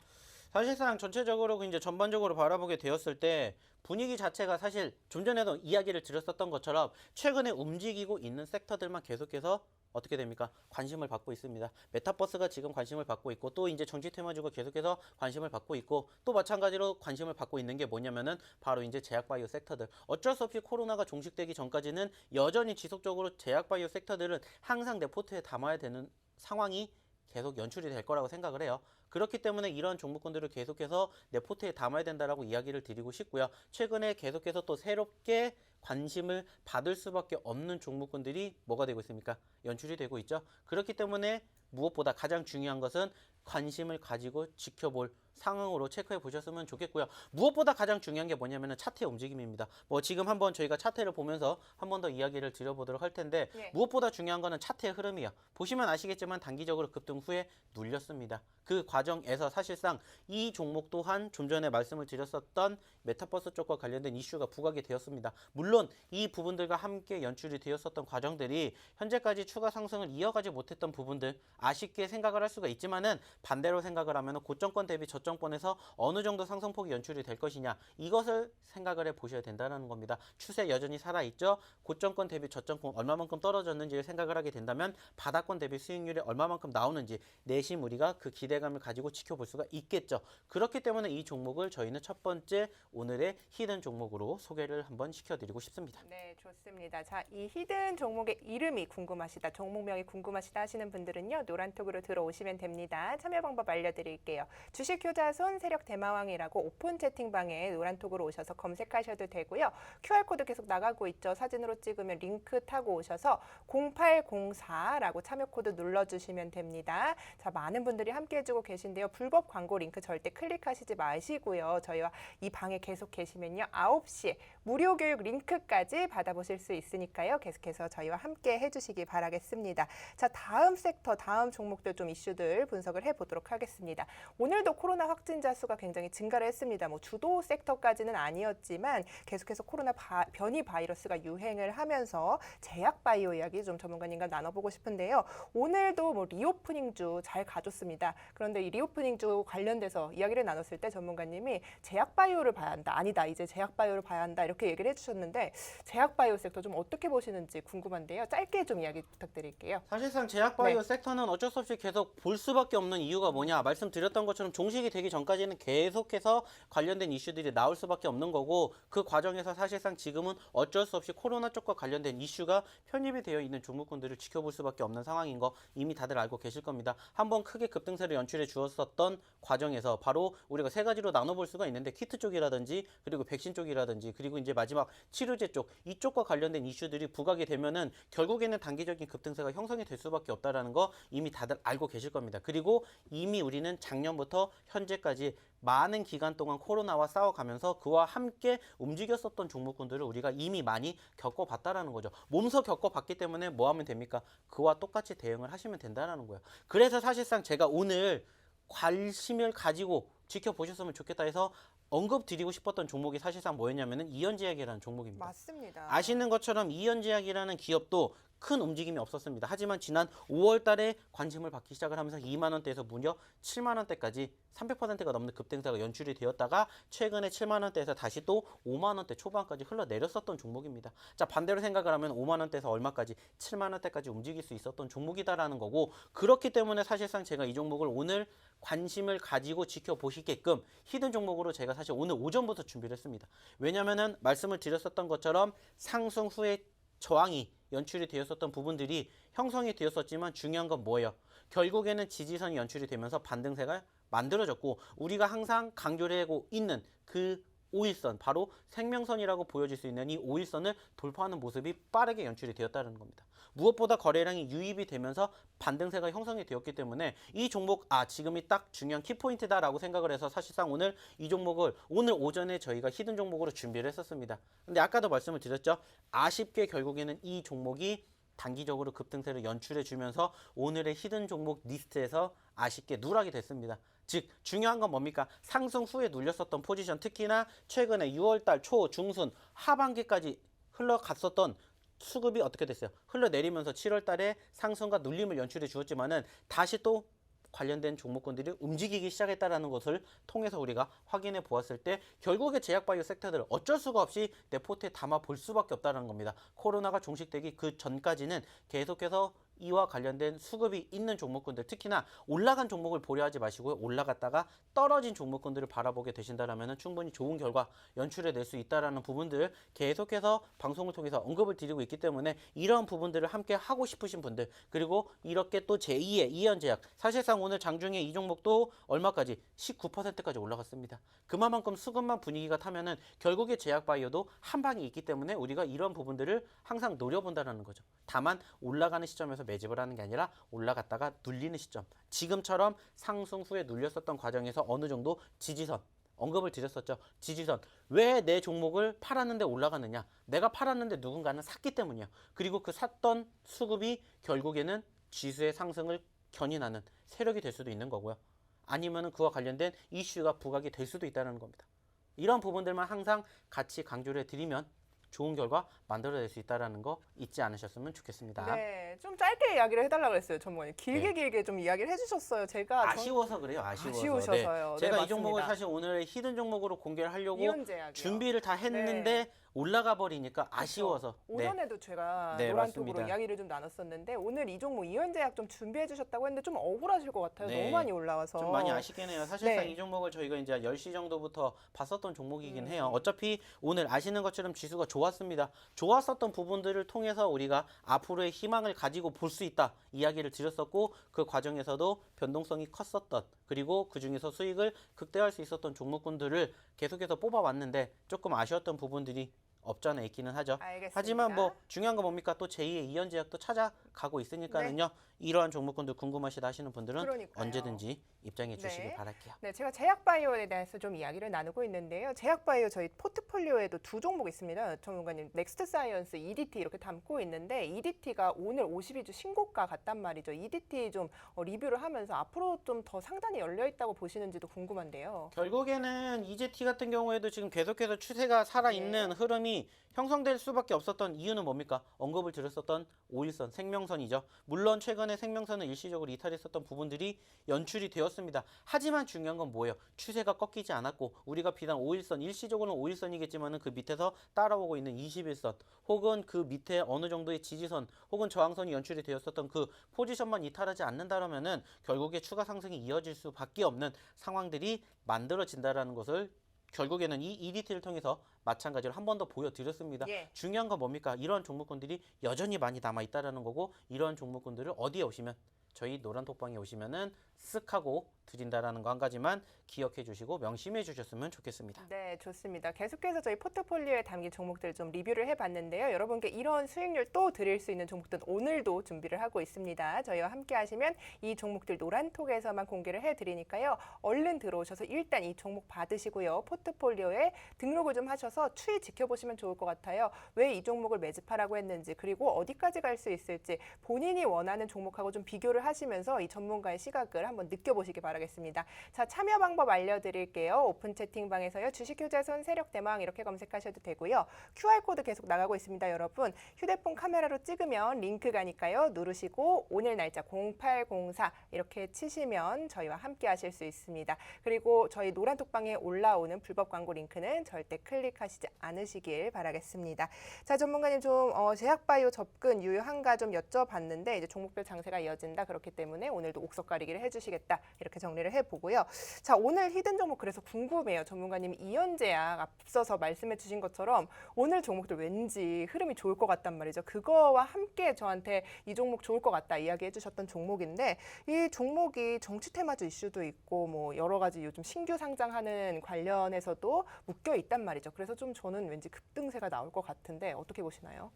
S2: 사실상 전체적으로 이제 전반적으로 바라보게 되었을 때 분위기 자체가 사실 좀 전에도 이야기를 드렸었던 것처럼 최근에 움직이고 있는 섹터들만 계속해서 어떻게 됩니까? 관심을 받고 있습니다. 메타버스가 지금 관심을 받고 있고 또 이제 정치 테마주가 계속해서 관심을 받고 있고 또 마찬가지로 관심을 받고 있는 게 뭐냐면은 바로 이제 제약바이오 섹터들. 어쩔 수 없이 코로나가 종식되기 전까지는 여전히 지속적으로 제약바이오 섹터들은 항상 내 포트에 담아야 되는 상황이 계속 연출이 될 거라고 생각을 해요. 그렇기 때문에 이런 종목군들을 계속해서 내 포트에 담아야 된다라고 이야기를 드리고 싶고요. 최근에 계속해서 또 새롭게 관심을 받을 수밖에 없는 종목군들이 뭐가 되고 있습니까? 연출이 되고 있죠. 그렇기 때문에 무엇보다 가장 중요한 것은 관심을 가지고 지켜볼 상황으로 체크해 보셨으면 좋겠고요. 무엇보다 가장 중요한 게 뭐냐면은 차트의 움직임입니다. 뭐 지금 한번 저희가 차트를 보면서 한 번 더 이야기를 드려보도록 할 텐데
S1: 네.
S2: 무엇보다 중요한 거는 차트의 흐름이에요. 보시면 아시겠지만 단기적으로 급등 후에 눌렸습니다. 그 과정에서 사실상 이 종목 또한 좀 전에 말씀을 드렸었던 메타버스 쪽과 관련된 이슈가 부각이 되었습니다. 물론 이 부분들과 함께 연출이 되었었던 과정들이 현재까지 추가 상승을 이어가지 못했던 부분들 아쉽게 생각을 할 수가 있지만은 반대로 생각을 하면 고점권 대비 저점권에서 어느 정도 상승폭이 연출이 될 것이냐 이것을 생각을 해 보셔야 된다는 겁니다. 추세 여전히 살아있죠. 고점권 대비 저점권 얼마만큼 떨어졌는지를 생각을 하게 된다면 바닥권 대비 수익률이 얼마만큼 나오는지 내심 우리가 그 기대감을 가지고 지켜볼 수가 있겠죠. 그렇기 때문에 이 종목을 저희는 첫 번째 오늘의 히든 종목으로 소개를 한번 시켜드리고 싶습니다.
S1: 네, 좋습니다. 자, 이 히든 종목의 이름이 궁금하시다, 종목명이 궁금하시다 하시는 분들은요, 노란톡으로 들어오시면 됩니다. 참여 방법 알려드릴게요. 주식 효자손 세력 대마왕이라고 오픈 채팅방에 노란톡으로 오셔서 검색하셔도 되고요. QR코드 계속 나가고 있죠. 사진으로 찍으면 링크 타고 오셔서 0804라고 참여 코드 눌러주시면 됩니다. 자, 많은 분들이 함께 해주고 계신데요. 불법 광고 링크 절대 클릭하시지 마시고요. 저희와 이 방에 계속 계시면요. 9시에 무료 교육 링크까지 받아보실 수 있으니까요. 계속해서 저희와 함께 해주시기 바라겠습니다. 자, 다음 섹터, 다음 종목들 좀 이슈들 분석을 해보도록 하겠습니다. 오늘도 코로나 확진자 수가 굉장히 증가를 했습니다. 뭐 주도 섹터까지는 아니었지만 계속해서 코로나 변이 바이러스가 유행을 하면서 제약 바이오 이야기 좀 전문가님과 나눠보고 싶은데요. 오늘도 뭐 리오프닝주 잘 가졌습니다. 그런데 이 리오프닝주 관련돼서 이야기를 나눴을 때 전문가님이 제약 바이오를 봐야 한다. 아니다. 이제 제약 바이오를 봐야 한다. 이렇게 얘기를 해주셨는데 제약 바이오 섹터 좀 어떻게 보시는지 궁금한데요. 짧게 좀 이야기 부탁드릴게요.
S2: 사실상 제약바이오
S1: 네.
S2: 섹터는 어쩔 수 없이 계속 볼 수밖에 없는 이유가 뭐냐 말씀드렸던 것처럼 종식이 되기 전까지는 계속해서 관련된 이슈들이 나올 수밖에 없는 거고 그 과정에서 사실상 지금은 어쩔 수 없이 코로나 쪽과 관련된 이슈가 편입이 되어 있는 종목군들을 지켜볼 수밖에 없는 상황인 거 이미 다들 알고 계실 겁니다. 한번 크게 급등세를 연출해 주었었던 과정에서 바로 우리가 세 가지로 나눠볼 수가 있는데 키트 쪽이라든지 그리고 백신 쪽이라든지 그리고 이제 마지막 치료제 쪽 이쪽과 관련된 이슈들이 부각이 되면은 결국에는 단기적인 급등세가 형성이 될 수밖에 없다라는 거 이미 다들 알고 계실 겁니다. 그리고 이미 우리는 작년부터 현재까지 많은 기간 동안 코로나와 싸워가면서 그와 함께 움직였었던 종목군들을 우리가 이미 많이 겪어봤다라는 거죠. 몸소 겪어봤기 때문에 뭐 하면 됩니까? 그와 똑같이 대응을 하시면 된다라는 거예요. 그래서 사실상 제가 오늘 관심을 가지고 지켜보셨으면 좋겠다 해서 언급 드리고 싶었던 종목이 사실상 뭐였냐면은 이현제약이라는 종목입니다.
S1: 맞습니다.
S2: 아시는 것처럼 이현제약이라는 기업도 큰 움직임이 없었습니다. 하지만 지난 5월 달에 관심을 받기 시작을 하면서 2만 원대에서 무려 7만 원대까지 300%가 넘는 급등세가 연출이 되었다가 최근에 7만 원대에서 다시 또 5만 원대 초반까지 흘러내렸었던 종목입니다. 자, 반대로 생각을 하면 5만 원대에서 얼마까지? 7만 원대까지 움직일 수 있었던 종목이다라는 거고, 그렇기 때문에 사실상 제가 이 종목을 오늘 관심을 가지고 지켜보시게끔 히든 종목으로 제가 사실 오늘 오전부터 준비를 했습니다. 왜냐면은 말씀을 드렸었던 것처럼 상승 후에 저항이 연출이 되었었던 부분들이 형성이 되었었지만 중요한 건 뭐예요? 결국에는 지지선이 연출이 되면서 반등세가 만들어졌고, 우리가 항상 강조를 하고 있는 그 5일선, 바로 생명선이라고 보여질 수 있는 이 5일선을 돌파하는 모습이 빠르게 연출이 되었다는 겁니다. 무엇보다 거래량이 유입이 되면서 반등세가 형성이 되었기 때문에 이 종목, 지금이 딱 중요한 키포인트다라고 생각을 해서 사실상 오늘 이 종목을 오늘 오전에 저희가 히든 종목으로 준비를 했었습니다. 근데 아까도 말씀을 드렸죠. 아쉽게 결국에는 이 종목이 단기적으로 급등세를 연출해 주면서 오늘의 히든 종목 리스트에서 아쉽게 누락이 됐습니다. 즉 중요한 건 뭡니까? 상승 후에 눌렸었던 포지션, 특히나 최근에 6월달 초, 중순, 하반기까지 흘러갔었던 수급이 어떻게 됐어요? 흘러내리면서 7월달에 상승과 눌림을 연출해 주었지만은 다시 또 관련된 종목군들이 움직이기 시작했다는 것을 통해서 우리가 확인해 보았을 때 결국에 제약바이오 섹터들 어쩔 수가 없이 내 포트에 담아 볼 수밖에 없다는 겁니다. 코로나가 종식되기 그 전까지는 계속해서 이와 관련된 수급이 있는 종목군들, 특히나 올라간 종목을 보려 하지 마시고 올라갔다가 떨어진 종목군들을 바라보게 되신다면 충분히 좋은 결과 연출해낼 수 있다는 부분들 계속해서 방송을 통해서 언급을 드리고 있기 때문에 이런 부분들을 함께 하고 싶으신 분들, 그리고 이렇게 또 제2의 이현제약, 사실상 오늘 장중에 이 종목도 얼마까지? 19%까지 올라갔습니다. 그만큼 수급만 분위기가 타면은 결국에 제약바이오도 한 방이 있기 때문에 우리가 이런 부분들을 항상 노려본다는 거죠. 다만 올라가는 시점에서 매집을 하는 게 아니라 올라갔다가 눌리는 시점, 지금처럼 상승 후에 눌렸었던 과정에서 어느 정도 지지선, 언급을 드렸었죠. 지지선. 왜 내 종목을 팔았는데 올라가느냐? 내가 팔았는데 누군가는 샀기 때문이야. 그리고 그 샀던 수급이 결국에는 지수의 상승을 견인하는 세력이 될 수도 있는 거고요. 아니면은 그와 관련된 이슈가 부각이 될 수도 있다는 겁니다. 이런 부분들만 항상 같이 강조를 해드리면 좋은 결과 만들어낼 수 있다는 거 잊지 않으셨으면 좋겠습니다.
S1: 네, 좀 짧게 이야기를 해달라고 그랬어요, 전문가님. 길게 길게 좀 이야기를 해주셨어요. 제가
S2: 아쉬워서 그래요.
S1: 아쉬우셔서요.
S2: 제가
S1: 네,
S2: 이 종목을
S1: 맞습니다.
S2: 사실 오늘 히든 종목으로 공개를 하려고
S1: 이현제약이요.
S2: 준비를 다 했는데 올라가 버리니까 아쉬워서.
S1: 오전에도 제가
S2: 네,
S1: 노란톡으로
S2: 맞습니다.
S1: 이야기를 좀 나눴었는데 오늘 이 종목 이현제약 좀 준비해 주셨다고 했는데 좀 억울하실 것 같아요.
S2: 네.
S1: 너무 많이 올라와서.
S2: 좀 많이 아쉽긴 해요. 사실상
S1: 네.
S2: 이 종목을 저희가 이제 10시 정도부터 봤었던 종목이긴 해요. 어차피 오늘 아시는 것처럼 지수가 좋았습니다. 좋았었던 부분들을 통해서 우리가 앞으로의 희망을 가지고 볼 수 있다 이야기를 드렸었고, 그 과정에서도 변동성이 컸었던, 그리고 그 중에서 수익을 극대화할 수 있었던 종목군들을 계속해서 뽑아왔는데 조금 아쉬웠던 부분들이 없지 않아 있기는 하죠.
S1: 알겠습니다.
S2: 하지만 뭐 중요한 건 뭡니까? 또 제2의 이현제약도 찾아가고 있으니까는요. 이러한 종목군들 궁금하시다 하시는 분들은
S1: 그러니까요.
S2: 언제든지 입장해 주시길
S1: 네.
S2: 바랄게요.
S1: 네, 제가 제약바이오에 대해서 좀 이야기를 나누고 있는데요. 제약바이오 저희 포트폴리오에도 두 종목 있습니다. 전문가님, 넥스트 사이언스, EDT 이렇게 담고 있는데 EDT가 오늘 52주 신고가 같단 말이죠. EDT 좀 리뷰를 하면서 앞으로 좀 더 상단이 열려 있다고 보시는지도 궁금한데요.
S2: 결국에는 EJT 같은 경우에도 지금 계속해서 추세가 살아있는 흐름이 형성될 수밖에 없었던 이유는 뭡니까? 언급을 드렸었던 5일선, 생명선이죠. 물론 최근에 생명선은 일시적으로 이탈했었던 부분들이 연출이 되었습니다. 하지만 중요한 건 뭐예요? 추세가 꺾이지 않았고, 우리가 비단 5일선, 일시적으로는 5일선이겠지만은 그 밑에서 따라오고 있는 21선, 혹은 그 밑에 어느 정도의 지지선, 혹은 저항선이 연출이 되었었던 그 포지션만 이탈하지 않는다면은 결국에 추가 상승이 이어질 수밖에 없는 상황들이 만들어진다라는 것을 결국에는 이 EDT를 통해서 마찬가지로 한 번 더 보여드렸습니다.
S1: 예.
S2: 중요한 건 뭡니까? 이런 종목군들이 여전히 많이 남아있다라는 거고, 이런 종목군들을 어디에 오시면, 저희 노란 톡방에 오시면은 쓱 하고 드린다라는 거 한 가지만 기억해 주시고 명심해 주셨으면 좋겠습니다.
S1: 네, 좋습니다. 계속해서 저희 포트폴리오에 담긴 종목들 좀 리뷰를 해봤는데요. 여러분께 이런 수익률 또 드릴 수 있는 종목들 오늘도 준비를 하고 있습니다. 저희와 함께 하시면 이 종목들 노란톡에서만 공개를 해드리니까요. 얼른 들어오셔서 일단 이 종목 받으시고요. 포트폴리오에 등록을 좀 하셔서 추이 지켜보시면 좋을 것 같아요. 왜 이 종목을 매집하라고 했는지 그리고 어디까지 갈 수 있을지 본인이 원하는 종목하고 좀 비교를 하시면서 이 전문가의 시각을 한번 느껴보시기 바라겠습니다. 자, 참여 방법 알려드릴게요. 오픈 채팅방에서요. 주식휴자손 세력대망 이렇게 검색하셔도 되고요. QR코드 계속 나가고 있습니다. 여러분 휴대폰 카메라로 찍으면 링크 가니까요. 누르시고 오늘 날짜 0804 이렇게 치시면 저희와 함께 하실 수 있습니다. 그리고 저희 노란톡방에 올라오는 불법 광고 링크는 절대 클릭하시지 않으시길 바라겠습니다. 자, 전문가님 좀 제약바이오 접근 유효한가 좀 여쭤봤는데 이제 종목별 장세가 이어진다. 그렇기 때문에 오늘도 옥석 가리기를 해주시겠다. 이렇게 정리를 해보고요. 자, 오늘 히든 종목 그래서 궁금해요. 전문가님 이연제약 앞서서 말씀해 주신 것처럼 오늘 종목들 왠지 흐름이 좋을 것 같단 말이죠. 그거와 함께 저한테 이 종목 좋을 것 같다 이야기해 주셨던 종목인데 이 종목이 정치 테마주 이슈도 있고 뭐 여러 가지 요즘 신규 상장하는 관련해서도 묶여 있단 말이죠. 그래서 좀 저는 왠지 급등세가 나올 것 같은데 어떻게 보시나요?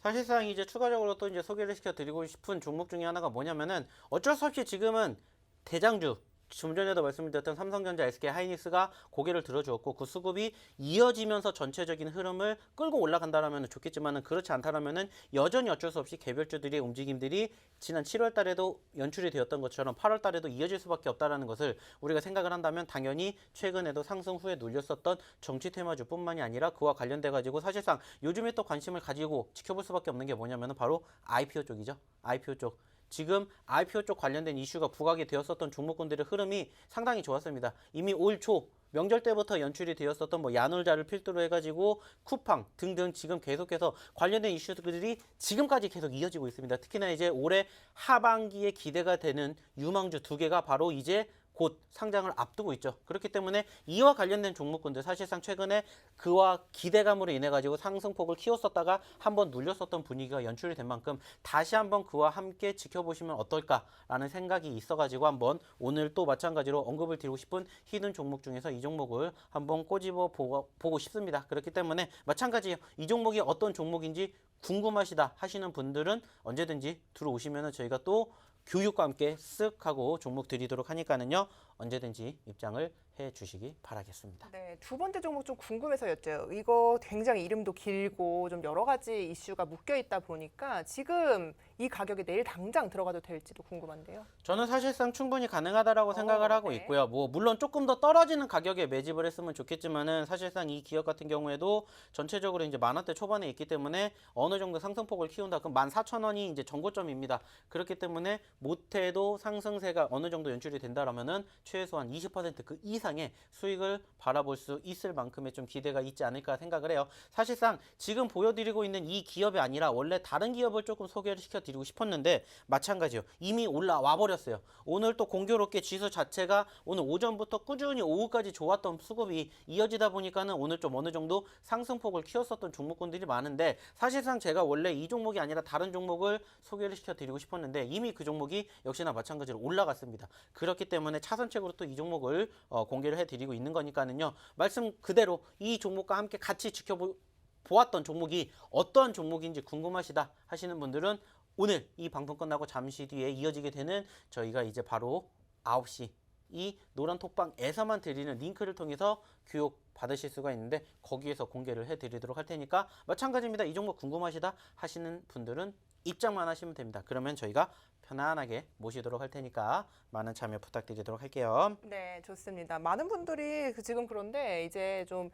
S2: 사실상 이제 추가적으로 또 이제 소개를 시켜드리고 싶은 종목 중에 하나가 뭐냐면은 어쩔 수 없이 지금은 대장주 좀 전에도 말씀드렸던 삼성전자, SK 하이닉스가 고개를 들어주었고 그 수급이 이어지면서 전체적인 흐름을 끌고 올라간다라면 좋겠지만은 그렇지 않다라면은 여전히 어쩔 수 없이 개별주들의 움직임들이 지난 7월 달에도 연출이 되었던 것처럼 8월 달에도 이어질 수밖에 없다라는 것을 우리가 생각을 한다면 당연히 최근에도 상승 후에 눌렸었던 정치 테마주뿐만이 아니라 그와 관련돼 가지고 사실상 요즘에 또 관심을 가지고 지켜볼 수밖에 없는 게 뭐냐면은 바로 IPO 쪽이죠. IPO 쪽. 지금 IPO 쪽 관련된 이슈가 부각이 되었었던 종목군들의 흐름이 상당히 좋았습니다. 이미 올 초 명절 때부터 연출이 되었었던 뭐 야놀자를 필두로 해가지고 쿠팡 등등 지금 계속해서 관련된 이슈들이 지금까지 계속 이어지고 있습니다. 특히나 이제 올해 하반기에 기대가 되는 유망주 두 개가 바로 이제 곧 상장을 앞두고 있죠. 그렇기 때문에 이와 관련된 종목군들 사실상 최근에 그와 기대감으로 인해 가지고 상승폭을 키웠었다가 한번 눌렸었던 분위기가 연출이 된 만큼 다시 한번 그와 함께 지켜보시면 어떨까라는 생각이 있어가지고 한번 오늘 또 마찬가지로 언급을 드리고 싶은 히든 종목 중에서 이 종목을 한번 꼬집어 보고 싶습니다. 그렇기 때문에 마찬가지예요. 이 종목이 어떤 종목인지 궁금하시다 하시는 분들은 언제든지 들어오시면 저희가 또 교육과 함께 쓱 하고 종목 드리도록 하니까는요 언제든지 입장을 해 주시기 바라겠습니다.
S1: 네, 두 번째 종목 좀 궁금해서였죠. 이거 굉장히 이름도 길고 좀 여러 가지 이슈가 묶여 있다 보니까 지금 이 가격에 내일 당장 들어가도 될지도 궁금한데요.
S2: 저는 사실상 충분히 가능하다라고 생각을 하고
S1: 네.
S2: 있고요. 뭐 물론 조금 더 떨어지는 가격에 매집을 했으면 좋겠지만은 사실상 이 기업 같은 경우에도 전체적으로 이제 10,000원대 초반에 있기 때문에 어느 정도 상승폭을 키운다. 그럼 14,000원이 이제 전고점입니다. 그렇기 때문에 못해도 상승세가 어느 정도 연출이 된다라면은 최소한 20%그 이상의 수익을 바라볼 수 있을 만큼의 좀 기대가 있지 않을까 생각을 해요. 사실상 지금 보여드리고 있는 이 기업이 아니라 원래 다른 기업을 조금 소개를 시켜드리고 싶었는데 마찬가지요. 이미 올라와 버렸어요. 오늘 또 공교롭게 지수 자체가 오늘 오전부터 꾸준히 오후까지 좋았던 수급이 이어지다 보니까는 오늘 좀 어느 정도 상승폭을 키웠었던 종목군들이 많은데 사실상 제가 원래 이 종목이 아니라 다른 종목을 소개를 시켜드리고 싶었는데 이미 그 종목이 역시나 마찬가지로 올라갔습니다. 그렇기 때문에 차선책으로 또 이 종목을 공개를 해드리고 있는 거니까는요. 말씀 그대로 이 종목과 함께 같이 지켜보았던 종목이 어떠한 종목인지 궁금하시다 하시는 분들은 오늘 이 방송 끝나고 잠시 뒤에 이어지게 되는 저희가 이제 바로 9시 이 노란 톡방에서만 드리는 링크를 통해서 교육 받으실 수가 있는데 거기에서 공개를 해드리도록 할 테니까 마찬가지입니다. 이 종목 궁금하시다 하시는 분들은 입장만 하시면 됩니다. 그러면 저희가 편안하게 모시도록 할 테니까 많은 참여 부탁드리도록 할게요.
S1: 네, 좋습니다. 많은 분들이 지금 그런데 이제 좀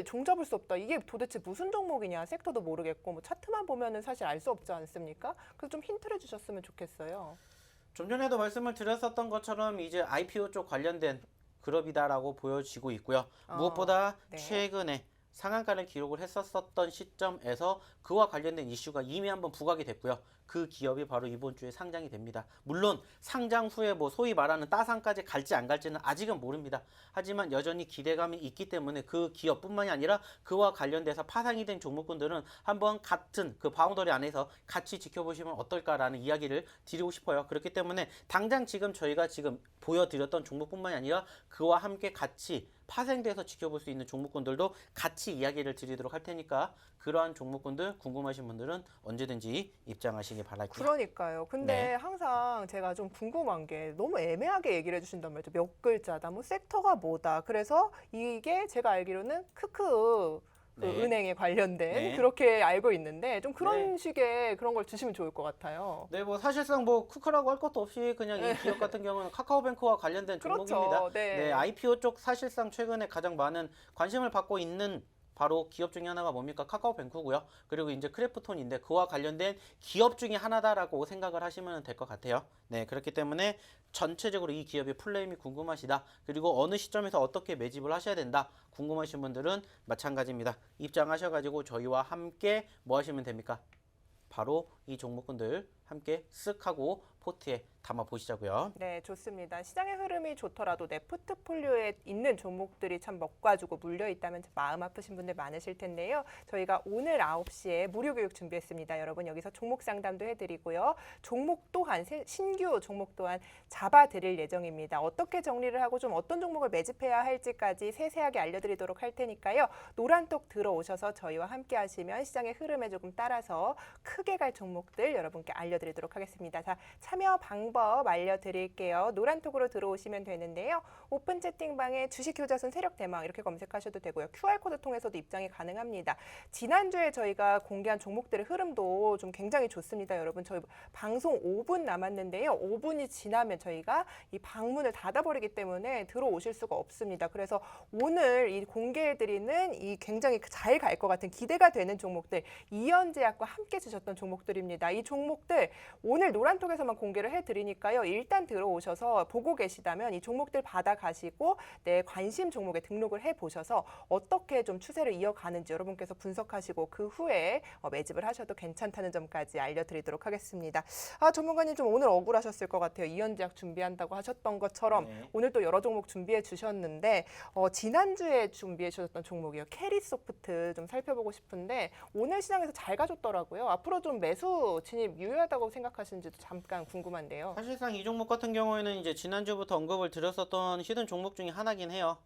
S1: 종잡을 수 없다. 이게 도대체 무슨 종목이냐? 섹터도 모르겠고 뭐 차트만 보면은 사실 알 수 없지 않습니까? 그래서 좀 힌트를 주셨으면 좋겠어요.
S2: 좀 전에도 말씀을 드렸었던 것처럼 이제 IPO 쪽 관련된 그룹이다라고 보여지고 있고요. 무엇보다
S1: 네.
S2: 최근에 상한가를 기록을 했었던 시점에서 그와 관련된 이슈가 이미 한번 부각이 됐고요. 그 기업이 바로 이번 주에 상장이 됩니다. 물론 상장 후에 뭐 소위 말하는 따상까지 갈지 안 갈지는 아직은 모릅니다. 하지만 여전히 기대감이 있기 때문에 그 기업뿐만이 아니라 그와 관련돼서 파상이 된 종목군들은 한번 같은 그 바운더리 안에서 같이 지켜보시면 어떨까라는 이야기를 드리고 싶어요. 그렇기 때문에 당장 지금 저희가 지금 보여드렸던 종목뿐만이 아니라 그와 함께 같이 파생돼서 지켜볼 수 있는 종목군들도 같이 이야기를 드리도록 할 테니까 그러한 종목군들 궁금하신 분들은 언제든지 입장하시기 바랄게요.
S1: 그러니까요. 근데
S2: 네.
S1: 항상 제가 좀 궁금한 게 너무 애매하게 얘기를 해주신단 말이죠. 몇 글자다, 뭐 섹터가 뭐다. 그래서 이게 제가 알기로는 크크 그
S2: 네.
S1: 은행에 관련된
S2: 네.
S1: 그렇게 알고 있는데 좀 그런
S2: 네.
S1: 식의 그런 걸 주시면 좋을 것 같아요.
S2: 네, 뭐 사실상 뭐 쿠크라고 할 것도 없이 그냥 이 기업 같은 경우는 카카오뱅크와 관련된
S1: 그렇죠.
S2: 종목입니다.
S1: 네.
S2: 네, IPO 쪽 사실상 최근에 가장 많은 관심을 받고 있는 바로 기업 중에 하나가 뭡니까? 카카오뱅크고요. 그리고 이제 크래프톤인데 그와 관련된 기업 중에 하나다라고 생각을 하시면 될 것 같아요. 네, 그렇기 때문에 전체적으로 이 기업의 플레임이 궁금하시다. 그리고 어느 시점에서 어떻게 매집을 하셔야 된다. 궁금하신 분들은 마찬가지입니다. 입장하셔가지고 저희와 함께 뭐 하시면 됩니까? 바로 이 종목군들 함께 쓱 하고 포트에 담아 보시자고요.
S1: 네, 좋습니다. 시장의 흐름이 좋더라도 내 포트폴리오에 있는 종목들이 참 먹가지고 물려 있다면 마음 아프신 분들 많으실 텐데요. 저희가 오늘 9시에 무료 교육 준비했습니다. 여러분 여기서 종목 상담도 해드리고요. 종목 또한 신규 종목 또한 잡아드릴 예정입니다. 어떻게 정리를 하고 좀 어떤 종목을 매집해야 할지까지 세세하게 알려드리도록 할 테니까요. 노란톡 들어오셔서 저희와 함께 하시면 시장의 흐름에 조금 따라서 크게 갈 종목들 여러분께 알려드리도록 하겠습니다. 자, 참여 방법 알려드릴게요. 노란톡으로 들어오시면 되는데요. 오픈 채팅방에 주식효자손 세력대망 이렇게 검색하셔도 되고요. QR코드 통해서도 입장이 가능합니다. 지난주에 저희가 공개한 종목들의 흐름도 좀 굉장히 좋습니다. 여러분 저희 방송 5분 남았는데요. 5분이 지나면 저희가 이 방문을 닫아버리기 때문에 들어오실 수가 없습니다. 그래서 오늘 이 공개해드리는 이 굉장히 잘 갈 것 같은 기대가 되는 종목들 이연제약과 함께 주셨던 종목들입니다. 이 종목들 오늘 노란톡에서만 공개를 해드리니까요. 일단 들어오셔서 보고 계시다면 이 종목들 받아가시고 내 관심 종목에 등록을 해보셔서 어떻게 좀 추세를 이어가는지 여러분께서 분석하시고 그 후에 매집을 하셔도 괜찮다는 점까지 알려드리도록 하겠습니다. 아, 전문가님 좀 오늘 억울하셨을 것 같아요. 이연제약 준비한다고 하셨던 것처럼
S2: 네.
S1: 오늘 또 여러 종목 준비해 주셨는데 지난주에 준비해 주셨던 종목이요. 캐리소프트 좀 살펴보고 싶은데 오늘 시장에서 잘 가졌더라고요. 앞으로 좀 매수 진입 유효하다고 생각하시는지도 잠깐 궁금한데요.
S2: 사실상 이 종목 같은 경우에는 이제 지난주부터 언급을 드렸었던 히든 종목 중에 하나긴 해요.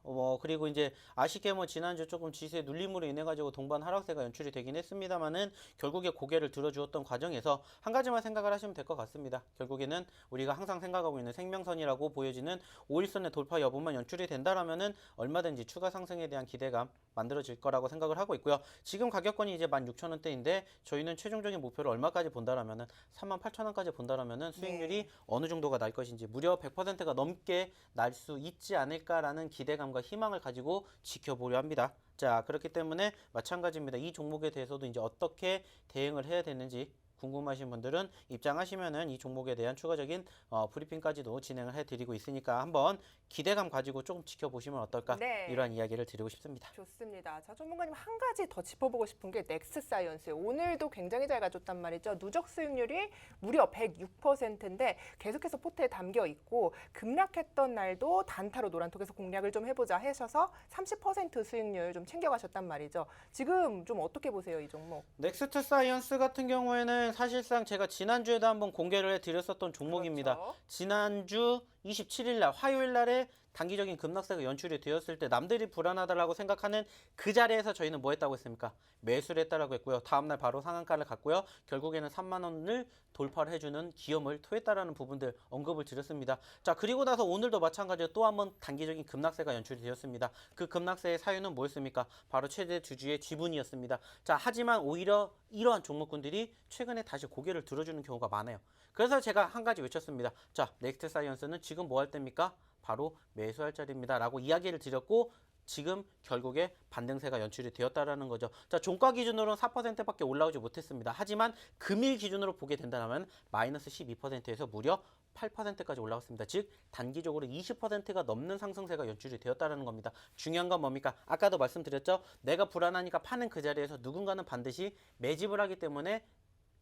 S2: 그리고 이제 아쉽게 뭐 지난주 조금 지수의 눌림으로 인해 가지고 동반 하락세가 연출이 되긴 했습니다만은 결국에 고개를 들어주었던 과정에서 한 가지만 생각을 하시면 될 것 같습니다. 결국에는 우리가 항상 생각하고 있는 생명선이라고 보여지는 5일선의 돌파 여부만 연출이 된다라면은 얼마든지 추가 상승에 대한 기대감 만들어질 거라고 생각을 하고 있고요. 지금 가격권이 이제 16,000원대인데 저희는 최종적인 목표를 얼마까지 본다라면은 38,000원까지 본다라면은 수익률이 어느 정도가 날 것인지 무려 100%가 넘게 날 수 있지 않을까라는 기대감과 희망을 가지고 지켜보려 합니다. 자, 그렇기 때문에 마찬가지입니다. 이 종목에 대해서도 이제 어떻게 대응을 해야 되는지 궁금하신 분들은 입장하시면은 이 종목에 대한 추가적인 브리핑까지도 진행을 해드리고 있으니까 한번 기대감 가지고 조금 지켜보시면 어떨까
S1: 네.
S2: 이러한 이야기를 드리고 싶습니다.
S1: 좋습니다. 자, 전문가님 한 가지 더 짚어보고 싶은 게 넥스사이언스. 오늘도 굉장히 잘 가졌단 말이죠. 누적 수익률이 무려 106%인데 계속해서 포트에 담겨 있고 급락했던 날도 단타로 노란톡에서 공략을 좀 해보자 하셔서 30% 수익률 좀 챙겨가셨단 말이죠. 지금 좀 어떻게 보세요, 이 종목?
S2: 넥스트 사이언스 같은 경우에는 사실상 제가 지난주에도 한번 공개를 해드렸었던 종목입니다.
S1: 그렇죠.
S2: 지난주 27일 날 화요일 날에 단기적인 급락세가 연출이 되었을 때 남들이 불안하다라고 생각하는 그 자리에서 저희는 뭐 했다고 했습니까? 매수를 했다라고 했고요. 다음날 바로 상한가를 갔고요. 결국에는 3만 원을 돌파를 해주는 기염을 토했다라는 부분들 언급을 드렸습니다. 자, 그리고 나서 오늘도 마찬가지로 또 한번 단기적인 급락세가 연출이 되었습니다. 그 급락세의 사유는 뭐였습니까? 바로 최대 주주의 지분이었습니다. 자, 하지만 오히려 이러한 종목군들이 최근에 다시 고개를 들어주는 경우가 많아요. 그래서 제가 한 가지 외쳤습니다. 자, 넥스트 사이언스는 지금 뭐 할 때입니까? 바로 매수할 자리입니다. 라고 이야기를 드렸고 지금 결국에 반등세가 연출이 되었다라는 거죠. 자, 종가 기준으로는 4%밖에 올라오지 못했습니다. 하지만 금일 기준으로 보게 된다면 마이너스 12%에서 무려 8%까지 올라왔습니다. 즉 단기적으로 20%가 넘는 상승세가 연출이 되었다는 겁니다. 중요한 건 뭡니까? 아까도 말씀드렸죠. 내가 불안하니까 파는 그 자리에서 누군가는 반드시 매집을 하기 때문에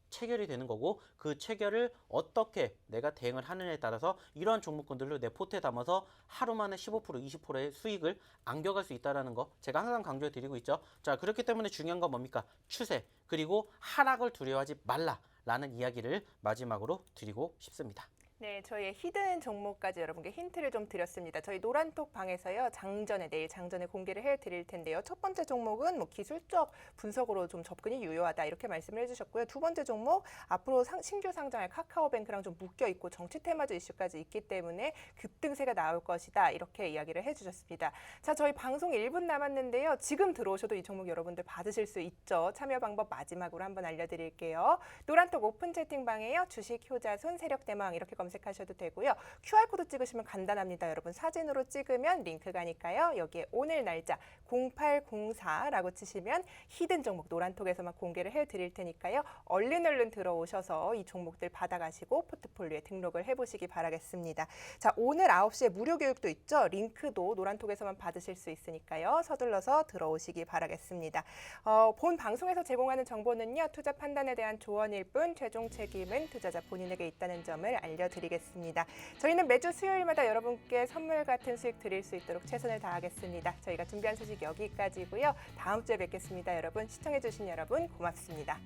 S2: 체결이 되는 거고 그 체결을 어떻게 내가 대응을 하느냐에 따라서 이러한 종목군들로 내 포트에 담아서 하루 만에 15% 20%의 수익을 안겨갈 수 있다는 거 제가 항상 강조해 드리고 있죠. 자, 그렇기 때문에 중요한 건 뭡니까? 추세 그리고 하락을 두려워하지 말라라는 이야기를 마지막으로 드리고 싶습니다.
S1: 네, 저희의 히든 종목까지 여러분께 힌트를 좀 드렸습니다. 저희 노란톡 방에서요, 내일 장전에 공개를 해드릴 텐데요. 첫 번째 종목은 뭐 기술적 분석으로 좀 접근이 유효하다 이렇게 말씀을 해주셨고요. 두 번째 종목, 앞으로 신규 상장할 카카오뱅크랑 좀 묶여 있고 정치 테마주 이슈까지 있기 때문에 급등세가 나올 것이다 이렇게 이야기를 해주셨습니다. 자, 저희 방송 1분 남았는데요. 지금 들어오셔도 이 종목 여러분들 받으실 수 있죠. 참여 방법 마지막으로 한번 알려드릴게요. 노란톡 오픈 채팅방에요. 주식 효자손 세력대망 이렇게 검색하셔도 되고요. QR코드 찍으시면 간단합니다. 여러분 사진으로 찍으면 링크 가니까요. 여기에 오늘 날짜 0804라고 치시면 히든 종목 노란톡에서만 공개를 해드릴 테니까요. 얼른 들어오셔서 이 종목들 받아가시고 포트폴리오에 등록을 해보시기 바라겠습니다. 자, 오늘 9시에 무료 교육도 있죠. 링크도 노란톡에서만 받으실 수 있으니까요. 서둘러서 들어오시기 바라겠습니다. 본 방송에서 제공하는 정보는요. 투자 판단에 대한 조언일 뿐 최종 책임은 투자자 본인에게 있다는 점을 알려드리겠습니다. 저희는 매주 수요일마다 여러분께 선물 같은 수익 드릴 수 있도록 최선을 다하겠습니다. 저희가 준비한 소식 여기까지고요. 다음 주에 뵙겠습니다. 여러분 시청해주신 여러분 고맙습니다.